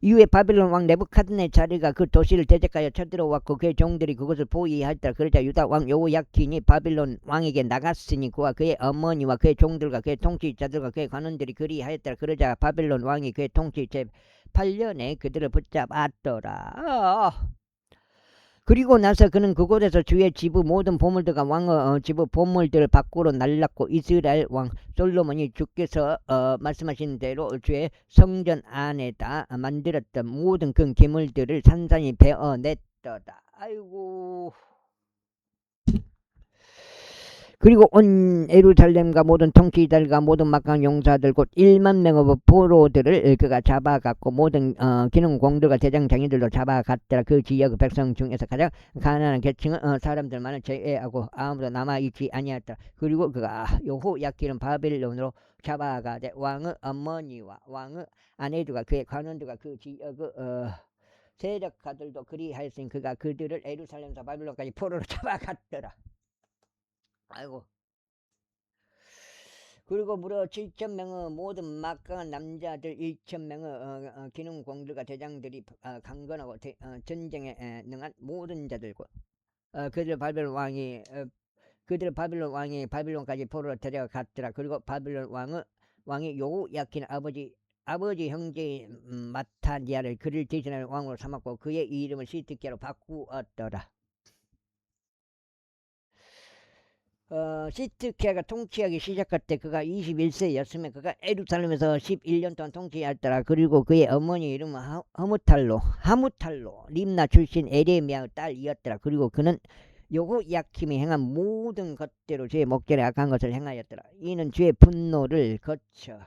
이후에 바빌론 왕 네부카드네자르가 그 도시를 대적하여 쳐들어왔고 그의 종들이 그것을 포위하였더라. 그러자 유다 왕 여호야킨이 바빌론 왕에게 나갔으니 그와 그의 어머니와 그의 종들과 그의 통치자들과 그의 관원들이 그리하였더라. 그러자 바빌론 왕이 그의 통치 제8년에 그들을 붙잡았더라. 그리고 나서 그는 그곳에서 주의 지부 모든 보물들과 왕의 지부 보물들을 밖으로 날랐고 이스라엘 왕 솔로몬이 주께서 말씀하신 대로 주의 성전 안에다 만들었던 모든 그 기물들을 산산히 베어냈더라. 아이고. 그리고 온 예루살렘과 모든 통치자들과 모든 막강 용사들 곧 1만 명의 포로들을 그가 잡아갔고 모든 기능공들과 대장 장인들도 잡아갔더라. 그 지역 백성 중에서 가장 가난한 계층의 사람들만은 제외하고 아무도 남아있지 아니었더라. 그리고 그가 여호야긴은 바빌론으로 잡아가되 왕의 어머니와 왕의 아내들과 그의 관원들과 그 지역의 세력가들도 그리하였으니 그가 그들을 예루살렘에서 바빌론까지 포로로 잡아갔더라. 아이고. 그리고 무려 7,000명의 모든 막강한 남자들 1,000명의 기능공들과 대장들이 강건하고 전쟁에 능한 모든 자들과 그들 바빌론 왕이 바빌론까지 포로로 데려갔더라. 그리고 바빌론 왕이 여호야킨 아버지 형제 마타니아를 그를 대신하는 왕으로 삼았고 그의 이름을 시드기야로 바꾸었더라. 시드기야가 통치하기 시작할 때 그가 21세였으며 그가 예루살렘에서 11년 동안 통치하였더라. 그리고 그의 어머니 이름은 하무탈로 림나 출신 에레미야의 딸이었더라. 그리고 그는 여호야김이 행한 모든 것대로 죄의 목전에 악한 것을 행하였더라. 이는 죄의 분노를 거쳐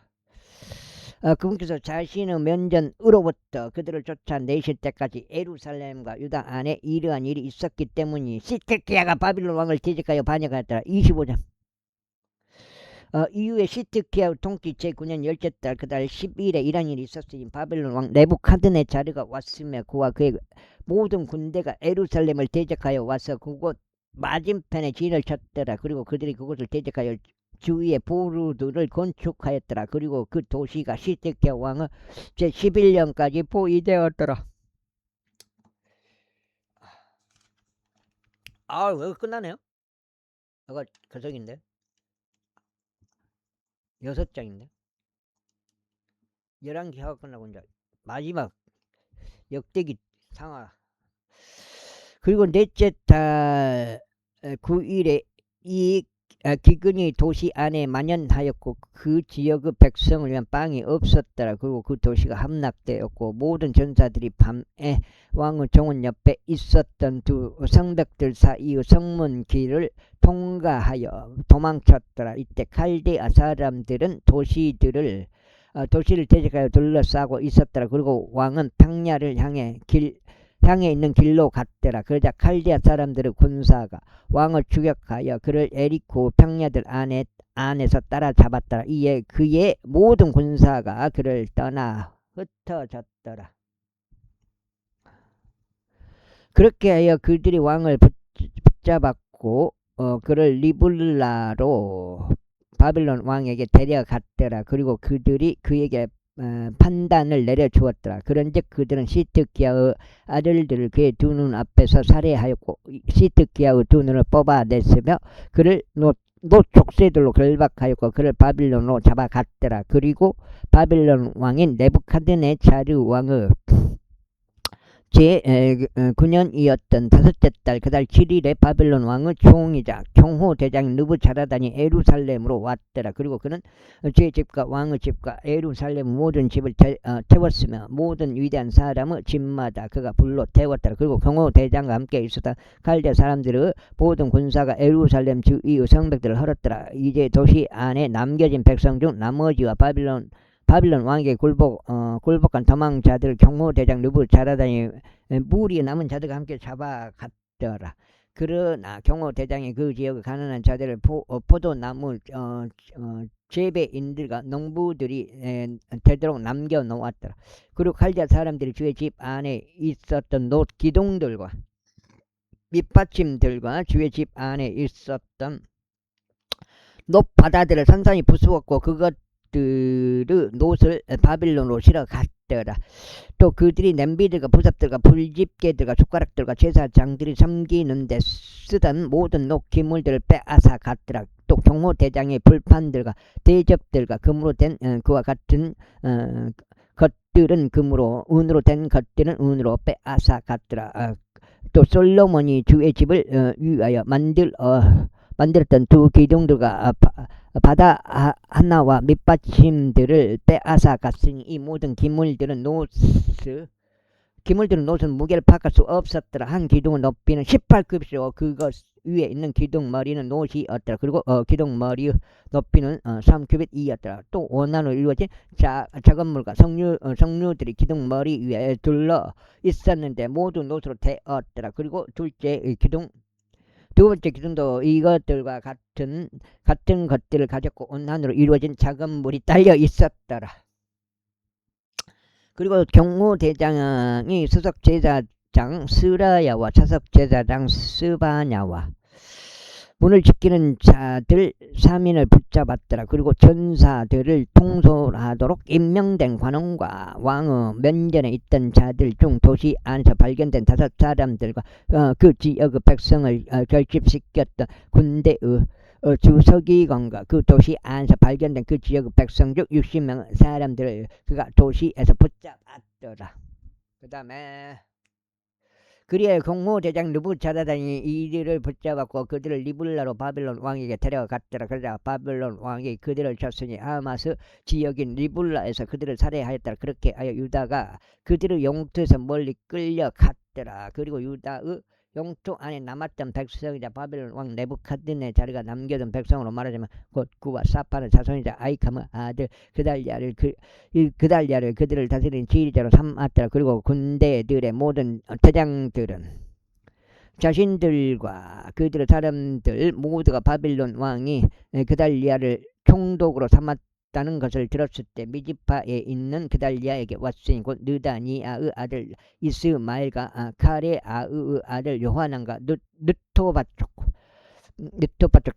그분께서 자신의 면전으로부터 그들을 쫓아내실 때까지 예루살렘과 유다 안에 이러한 일이 있었기 때문이 시드기야가 바빌론 왕을 대적하여 반역하였더라. 25장. 이후에 시드기야 통치 제9년 10째 달 그달 10일에 이런 일이 있었으니 바빌론 왕 네부카드네자르가 왔으며 그와 그의 모든 군대가 예루살렘을 대적하여 와서 그곳 맞은편에 진을 쳤더라. 그리고 그들이 그곳을 대적하여 주위의 보루들을 건축하였더라. 그리고 그 도시가 시드기야 왕의 제11년까지 포위되었더라. 왜 끝나네요? 이거 거석인데 6장인데 11개 하고 끝나고 이제 마지막 역대기 상하. 그리고 넷째 달 9일에 이 기근이 도시 안에 만연하였고 그 지역의 백성을 위한 빵이 없었더라. 그리고 그 도시가 함락되었고 모든 전사들이 밤에 왕의 정원 옆에 있었던 두 성벽들 사이의 성문길을 통과하여 도망쳤더라. 이때 칼데아 사람들은 도시를 대적하여 둘러싸고 있었더라. 그리고 왕은 평야를 향해 있는 길로 갔더라. 그러자 칼디아 사람들의 군사가 왕을 추격하여 그를 에리코 평야들 안에서 따라잡았더라. 이에 그의 모든 군사가 그를 떠나 흩어졌더라. 그렇게 하여 그들이 왕을 붙잡았고 그를 리블라로 바빌론 왕에게 데려갔더라. 그리고 그들이 그에게 판단을 내려주었더라. 그런즉 그들은 시드기야의 아들들을 그의 두 눈 앞에서 살해하였고 시드기야의 두 눈을 뽑아냈으며 그를 노족새들로 결박하였고 그를 바빌론으로 잡아갔더라. 그리고 바빌론 왕인 네부카드네자르 왕의 제9년이었던 5째 달 그달 7일에 바빌론 왕의 총이자 총호대장인 느부자라단이 예루살렘으로 왔더라. 그리고 그는 제 집과 왕의 집과 예루살렘 모든 집을 태웠으며 모든 위대한 사람의 집마다 그가 불로 태웠더라. 그리고 경호대장과 함께 있었던 갈대 사람들의 모든 군사가 예루살렘 주위의 성벽들을 헐었더라. 이제 도시 안에 남겨진 백성 중 나머지와 바빌론 바빌론 왕에게 굴복한 도망자들 경호대장 느부자라단이 무리의 남은 자들과 함께 잡아갔더라. 그러나 경호대장이 그 지역의 가난한 자들을 포도나무 재배인들과 농부들이 되도록 남겨놓았더라. 그리고 칼디아 사람들이 주의 집 안에 있었던 놋 기둥들과 밑받침들과 주의 집 안에 있었던 놋바다들을 산산히 부수었고 그것들의 놋을 바빌론으로 실어갔더라. 또 그들이 냄비들과 부삽들과 불집게들과 숟가락들과 제사장들이 섬기는 데 쓰던 모든 놋 기물들을 빼앗아 갔더라. 또 경호대장의 불판들과 대접들과 금으로 된 그와 같은 것들은 금으로, 은으로 된 것들은 은으로 빼앗아 갔더라. 또 솔로몬이 주의 집을 위하여 만들었던 두 기둥들과 바다 하나와 밑받침들을 빼앗아 갔으니 이 모든 기물들은 놋은 무게를 파악할 수 없었더라. 한 기둥의 높이는 18급이요 그것 위에 있는 기둥 머리는 놋이었더라. 그리고 기둥 머리의 높이는 3규빗이었더라. 또 원단으로 이루어진 작은 물과 석류들이 기둥 머리 위에 둘러 있었는데 모두 놋으로 되었더라. 그리고 두 번째 기둥도 이것들과 같은 것들을 가졌고 원단으로 이루어진 작은 물이 딸려 있었더라. 그리고 경호대장이 수석제사장 스라야와 차석제사장 스바냐와 문을 지키는 자들 3인을 붙잡았더라. 그리고 전사들을 통솔하도록 임명된 관원과 왕의 면전에 있던 자들 중 도시 안에서 발견된 5사람들과 그 지역의 백성을 결집시켰던 군대의 주서기관과 그 도시 안에서 발견된 그 지역의 백성 중 60명 사람들을 그가 도시에서 붙잡았더라. 그 다음에 그리하여 경호대장 느부자라단이 이들을 붙잡았고 그들을 리블라로 바빌론 왕에게 데려갔더라. 그러자 바빌론 왕이 그들을 쳤으니 하마스 지역인 리블라에서 그들을 살해하였더라. 그렇게 하여 유다가 그들의 영토에서 멀리 끌려갔더라. 그리고 유다의 영토 안에 남았던 백성이자 바빌론 왕 네부갓네자르가 남겨둔 백성으로 말하자면 곧 구와 사파는 자손이자 아이캄의 아들 그달리아를 그들을 다스리는 지휘자로 삼았더라. 그리고 군대들의 모든 대장들은 자신들과 그들의 사람들 모두가 바빌론 왕이 그달리아를 총독으로 삼았다는 것을 들었을 때 미지파에 있는 그달리아에게 왔으니 곧 느다니아의 아들 이스마엘과 카레아의 아들 요하난과 느토바족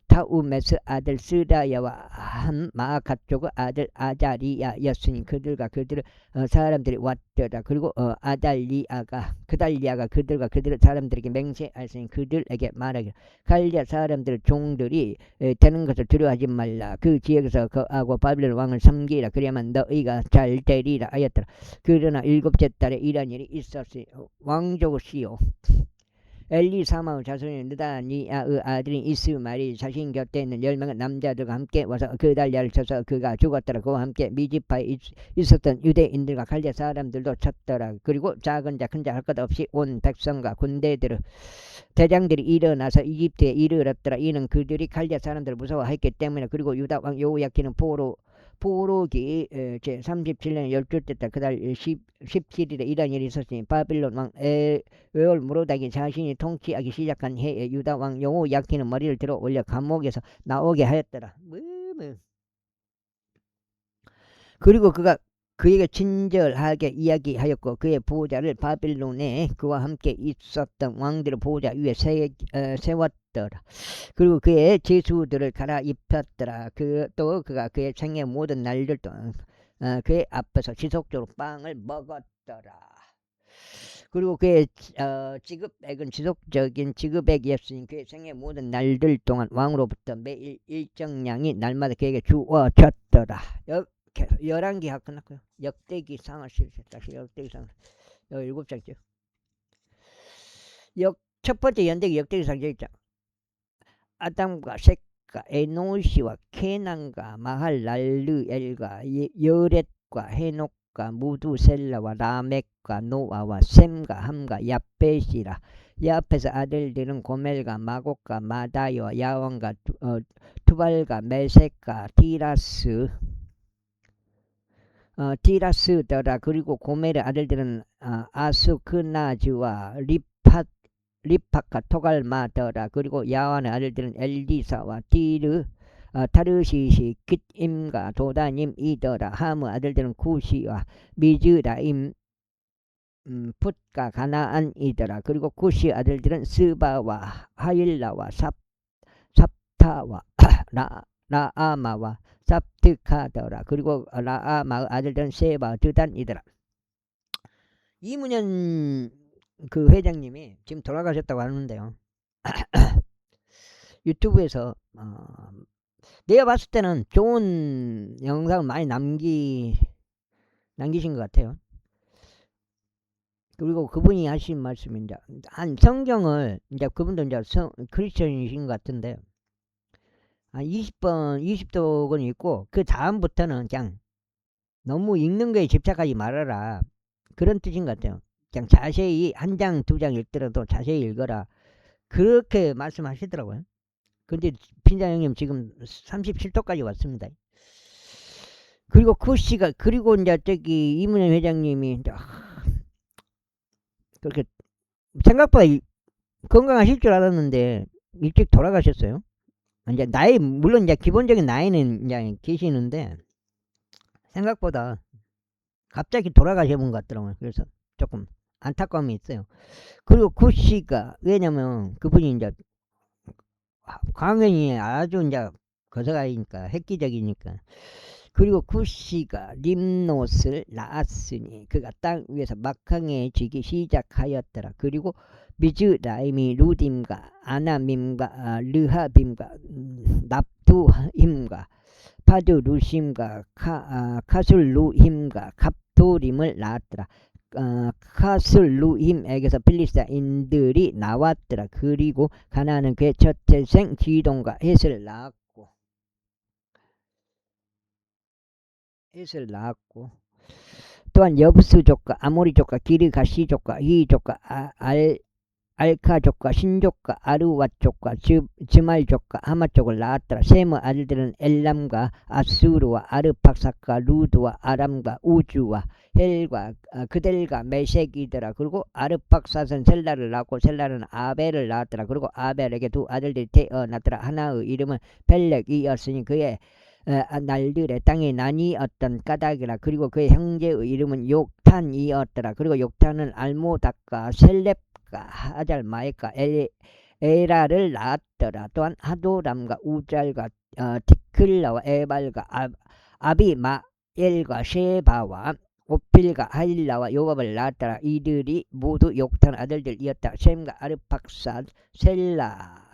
타우메스 아들 스라야와 한 마아갓족의 아들 아자리야였으니 그들과 그들의 사람들이 왔더라. 그리고 그달리아가 그들과 그들의 사람들에게 맹세하였으니 그들에게 말하기를 갈리아 사람들 종들이 되는 것을 두려워하지 말라. 그 지역에서 거하고 바빌론 왕을 섬기라. 그래야만 너희가 잘 되리라 하였더라. 그러나 7째 달에 이런 일이 있었으니 왕족시요 엘리사마의 자손인 느다니아의 아들인 이스마엘이 자신 곁에 있는 10명의 남자들과 함께 와서 그달리아를 쳐서 그가 죽었더라. 그와 함께 미지파에 있었던 유대인들과 갈대 사람들도 쳤더라. 그리고 작은 자 큰 자 할 것 없이 온 백성과 군대들의 대장들이 일어나서 이집트에 이르렀더라. 이는 그들이 갈대 사람들을 무서워했기 때문에. 그리고 유다 왕 여호야킨은 포로기 제37년 12째 달 그달 17일에 이런 일이 있었으니 바빌론 왕 에올무로닥이 자신이 통치하기 시작한 해에 유다 왕 여호야킨은 머리를 들어 올려 감옥에서 나오게 하였더라. 그리고 그가 그에게 친절하게 이야기하였고 그의 보호자를 바빌론에 그와 함께 있었던 왕들의 보호자 위에 세웠더라. 그리고 그의 제수들을 갈아입혔더라. 또 그가 그의 생애 모든 날들 동안 그의 앞에서 지속적으로 빵을 먹었더라. 그리고 그의 지급액은 지속적인 지급액이었으니 그의 생애 모든 날들 동안 왕으로부터 매일 일정량이 날마다 그에게 주어졌더라. 11기가 끝났고요. 역대기상을 다시 역대기상을 7장째. 첫 번째 역대기상 1장. 아담과 셋과 에노시와 케난과 마할랄르엘과 여렛과 헤녹과 무두셀라와 라멕과 노아와 셈과 함과 야벳이라. 야벳의 아들들은 고멜과 마곡과 마다이와 야왕과 투발과 메섹과 티라스 디라스더라. 그리고 고멜의 아들들은 아스크나즈와 리파카 토갈마더라. 그리고 야완의 아들들은 엘리사와 타르시시 깃임과 도다님이더라. 함의 아들들은 쿠시와 미즈라임 풋과 가나안이더라. 그리고 쿠시 아들들은 스바와 하일라와 삽타와 라아마와 삽트카더라. 그리고 라아마의 아들들은 세바 드단이더라. 이문현 그 회장님이 지금 돌아가셨다고 하는데요. 유튜브에서 내가 봤을 때는 좋은 영상을 많이 남기신 것 같아요. 그리고 그분이 하신 말씀이 이제 한 성경을 이제 그분도 이제 크리스천이신 것 같은데 한 20독은 있고 그 다음부터는 그냥 너무 읽는 거에 집착하지 말아라. 그런 뜻인 것 같아요. 그냥 자세히 한 장, 두 장 읽더라도 자세히 읽어라. 그렇게 말씀하시더라고요. 근데 핀자 형님 지금 37도까지 왔습니다. 그리고 쿠시가 그리고 이제 저기 이문현 회장님이 이제 그렇게 생각보다 건강하실 줄 알았는데 일찍 돌아가셨어요. 이제 나이 물론 이제 기본적인 나이는 이제 계시는데 생각보다 갑자기 돌아가셔본 것 같더라고요. 그래서 조금 안타까움이 있어요. 그리고 쿠시가 왜냐면 그분이 이제 강연이 아주 이제 거서가니까 획기적이니까. 그리고 쿠시가 림노스를 낳았으니 그가 땅 위에서 막강해지기 시작하였더라. 그리고 미즈라임이 루딤과 아나밈과 르하빔과 납두힘과 파드루심과 카술루힘과 갑도림을 낳았더라. 카술루힘에게서 필리스타인들이 나왔더라. 그리고 가나안은 그의 첫 태생 기동과 헷을 낳았고 또한 여부스족과 아모리족과 기르가시족과 히족과 알카족과 신족과 아르왓족과 즈말족과 하마족을 낳았더라. 셈의 아들들은 엘람과 아수르와 아르팍삭과 루드와 아람과 우주와 헬과 그델과 메색이더라. 그리고 아르팍삭은 셀라를 낳고 셀라는 아벨을 낳았더라. 그리고 아벨에게 두 아들들이 태어났더라. 하나의 이름은 벨렉이었으니 그의 날들의 땅에 나뉘었던 까닭이라. 그리고 그의 형제의 이름은 욕탄이었더라. 그리고 욕탄은 알모닥과 셀렙과 하잘마에가 에라를 낳았더라. 또한 하도람과 우잘과 티클라와 에발과 아비마엘과 셰바와 오필과 하일라와 요압을 낳았더라. 이들이 모두 욕탄 아들들이었다. 셈과 아르팍삿 셀라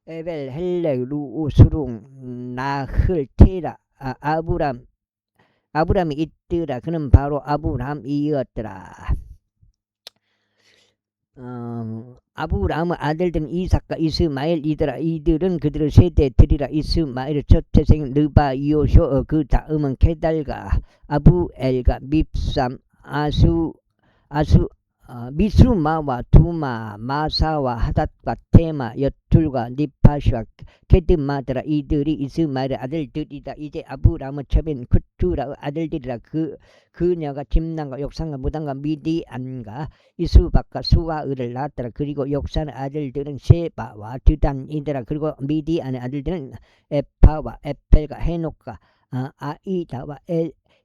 에벨 헬렉 루우 수룽 나흘 테라 아브람이 있더라. 그는 바로 아브람이었더라. 아브람의 아들들은 이삭과 이스마엘이더라. 이들은 그들의 세대들이라. 이스마엘의 첫 태생 르바이오쇼 그 다음은 케달과 아부엘과 밉삼 미스마와 두마 마사와 하닷과 테마 여툴과 니파시와 게드마더라. 이들이 이스마엘의 아들들이다. 이제 아브람의 첩인 쿠투라의 아들들이라. 그녀가 짐난과 욕산과 무단과 미디안과 이수박과 수아을을 낳았더라. 그리고 욕산의 아들들은 세바와 드단이더라. 그리고 미디안의 아들들은 에파와 에펠과 헤녹과 아이다와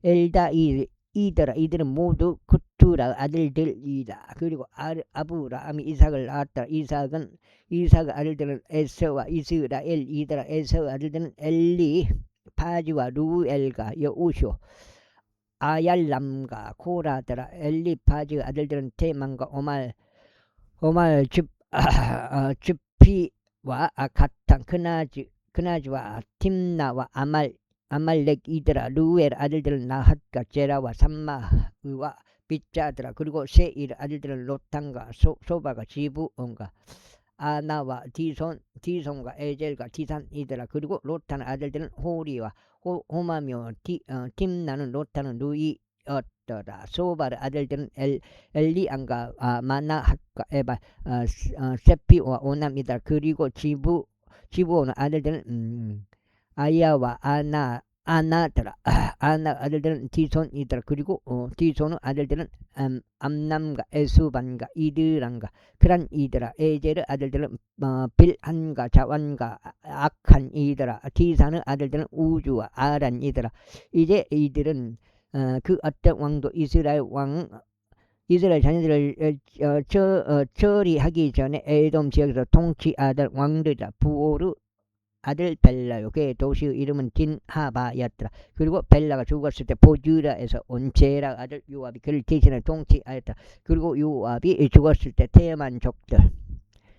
엘다이더라. 이들은 모두 쿠투라 아들들이다. 그리고 아브라함이 이삭을 낳았다. 이삭의 아들들은 에서와 이스라엘이더라. 에서의 아들들은 엘리 파지와 루엘과 여우쇼 아얄람과 코라더라. 엘리파지의 아들들은 테만과 오말 줍피와 가탄 그나즈와 팀나와 아말렉이더라. 루엘 아들들은 나핫과 제라와 삼마의와 빗자더라. 그리고 세일 아들들은 로탄과 소바가 지부온과 아나와 디손과 에젤과 디산이더라. 그리고 로탄의 아들들은 호리와 호마며 팀나는 로탄은 루이였더라. 소바의 아들들은 엘리안과 마나핫과 에바 세피와 오남이더라. 그리고 지부온의 아들들은 아야와 아나더라. 아나 아들들은 디손이더라. 그리고 디손의 아들들은 암남과 에수반과 이드란과 그란 이더라. 에젤의 아들들은 빌한과 자완과 악한 이더라. 디산의 아들들은 우주와 아란 이더라. 이제 이들은 그 어떤 왕도 이스라엘 자녀들을 처리하기 전에 에돔 지역에서 통치하던 왕들이다. 부오르 아들 벨라요. 그의 도시의 이름은 딘하바였더라. 그리고 벨라가 죽었을 때 보즈라에서 온 제라 아들 요압이 그를 대신해 통치하였다. 그리고 요압이 죽었을 때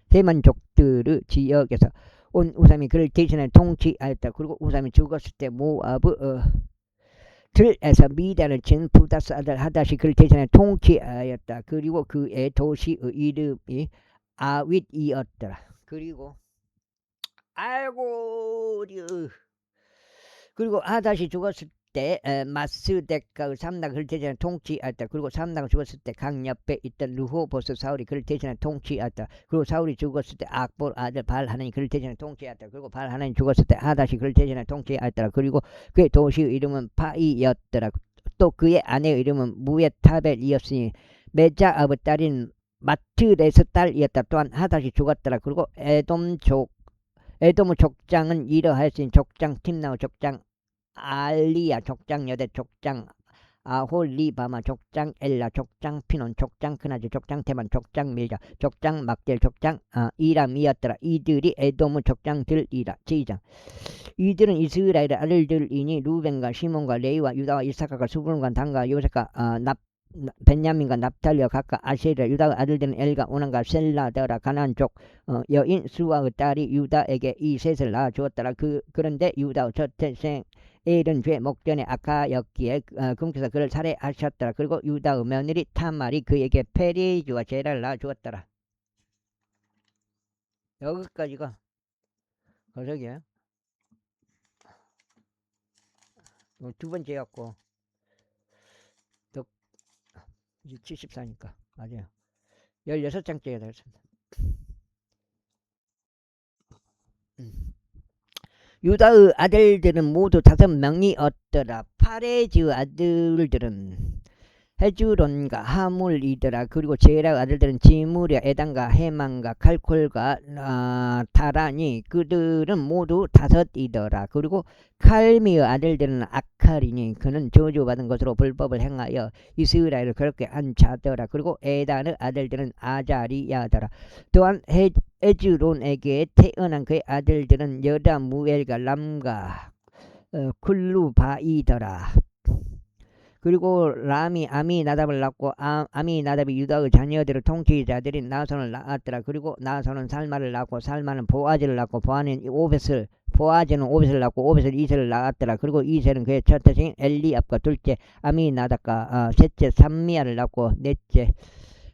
대만족들의 지역에서 온 우삼이 그를 대신해 통치하였다. 그리고 우삼이 죽었을 때 모압의 들에서 미단을 친 부다스 아들 하닷이 그를 대신해 통치하였다. 그리고 그의 도시의 이름이 아윗이었더라. 그리고 그리고 하닷이 죽었을 때 마스덱과 삼나가 그를 대신해 통치하였다. 그리고 삼나가 죽었을 때 강 옆에 있던 르호보스 사울이 그를 대신해 통치하였다. 그리고 사울이 죽었을 때 악볼 아들 발하나니 그를 대신해 통치하였다. 그리고 발하나니 죽었을 때 하닷이 그를 대신해 통치하였다. 그리고 그의 도시의 이름은 파이였더라. 또 그의 아내의 이름은 무에타벨이었으니 메자압의 딸인 마트레스 딸이었다. 또한 하닷이 죽었더라. 그리고 에돔의 족장은 이러하였으니 족장 팀나우 족장 알리야 족장 여대 족장 아홀리바마 족장 엘라 족장 피논 족장 크나즈 족장 테만 족장 밀자 족장 막델 족장 이람이었더라. 이들이 에돔의 족장들이라. 제2장 이들은 이스라엘의 아들들이니 루벤과 시몬과 레이와 유다와 이사카가 수불과 단과 요셉과 벤야민과 납탈리와 각각 아세르 유다의 아들들은 엘과 오난과 셀라더라. 가나안 쪽 여인 수아의 딸이 유다에게 이 셋을 낳아 주었더라. 그런데 유다의 첫째생 엘은 죄 목전에 악하였기에 금께서 그를 살해하셨더라. 그리고 유다의 며느리 타말이 그에게 페리즈와 제라를 낳아 주었더라. 여기까지가 거석이에요. 두 번째였고 이제 74니까 맞아요. 16장째가 되었습니다. 유다의 아들들은 모두 5명이었더라. 파레즈의 아들들은 헤주론과 하물이더라. 그리고 제라 아들들은 지무랴 에단과 헤만과 칼콜과 다라니 그들은 모두 5이더라. 그리고 칼미의 아들들은 아칼이니 그는 저주받은 것으로 불법을 행하여 이스라엘을 그렇게 한 자더라. 그리고 에단의 아들들은 아자리야더라. 또한 헤주론에게 태어난 그의 아들들은 여다무엘과 람과 쿨루바이더라. 그리고 람이 아미나답을 낳고 아미나답이 유다의 자녀들의 통치자들이 나손을 낳았더라. 그리고 나손은 살마를 낳고 살마는 보아즈를 낳고 보아즈는 오벳을 낳고 오벳은 이세를 낳았더라. 그리고 이세는 그의 첫째인 엘리압과 둘째 아미나답과 셋째 삼미야를 낳고 넷째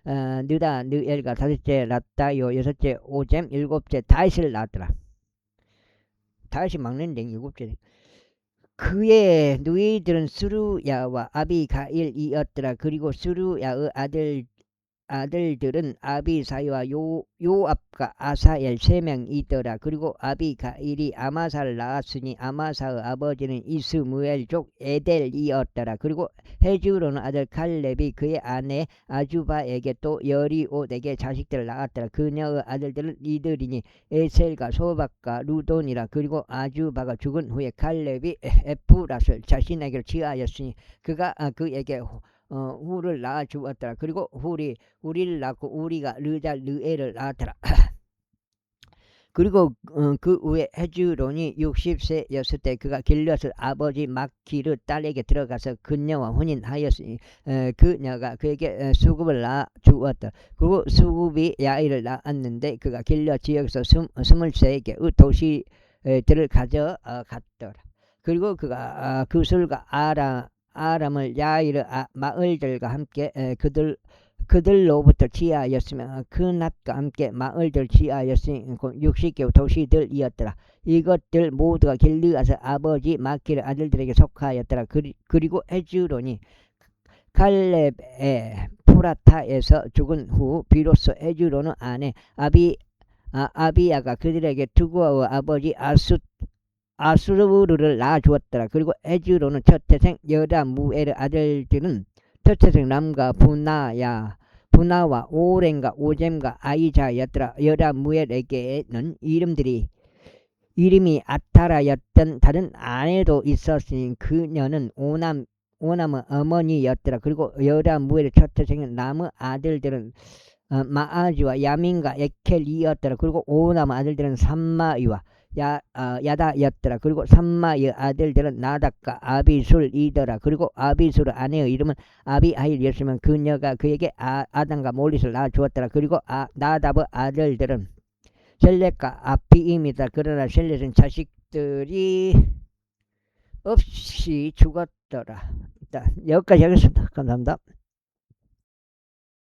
느엘과 다섯째 랍다요 여섯째 오잼 일곱째 다윗을 낳았더라. 다윗이 막내인데 일곱째. 그의 누이들은 수루야와 아비가일이었더라. 그리고 수루야의 아들들은 아비사이와 요압과 아사엘 3명이더라. 그리고 아비가일이 아마사를 낳았으니 아마사의 아버지는 이스무엘족 에델이었더라. 그리고 헤주론의 아들 칼렙이 그의 아내 아주바에게 또 여리옷에게 자식들을 낳았더라. 그녀의 아들들은 이들이니 에셀과 소박과 루돈이라. 그리고 아주바가 죽은 후에 칼렙이 에프랏을 자신에게 취하였으니 그가 그에게 후를 낳아 주었더라. 그리고 우리를 낳고 우리가 르엘을 낳았더라. 그리고 그 후에 헤주론이 60세였을 때 그가 길르앗의 아버지 마키르 딸에게 들어가서 그녀와 혼인하였으니 그녀가 그에게 수굽을 낳아 주었다. 그리고 수굽이 야일을 낳았는데 그가 길르앗 지역에서 23개의 도시들을 가져갔더라. 그리고 그가 그술과 아람을 야일의 마을들과 함께 그들로부터 취하였으며 그낫과 함께 마을들 취하였으니 60개 도시들이었더라. 이것들 모두가 길르앗의 아버지 마키르 아들들에게 속하였더라. 그리고 헤주론이 칼렙의 프라타에서 죽은 후 비로소 헤주론의 아내 아비야가 그들에게 두고의 아버지 아수르를 낳아주었더라. 그리고 에즈로는 첫 태생 여다 무엘의 아들들은 첫 태생 람과 분하와 오렌과 오젬과 아이자였더라. 여다 무엘에게는 이름이 아타라였던 다른 아내도 있었으니 그녀는 오남의 어머니였더라. 그리고 여다 무엘의 첫 태생은 남의 아들들은 마아지와 야민과 에켈이었더라. 그리고 오남의 아들들은 삼마이와 야다였더라. 그리고 삼마의 아들들은 나답과 아비술이더라. 그리고 아비술의 아내의 이름은 아비하일이었으면 그녀가 그에게 아담과 몰릿을 낳아주었더라. 그리고 나답의 아들들은 셀렛과 아피임이다. 그러나 셀렛은 자식들이 없이 죽었더라. 여기까지 하겠습니다. 감사합니다.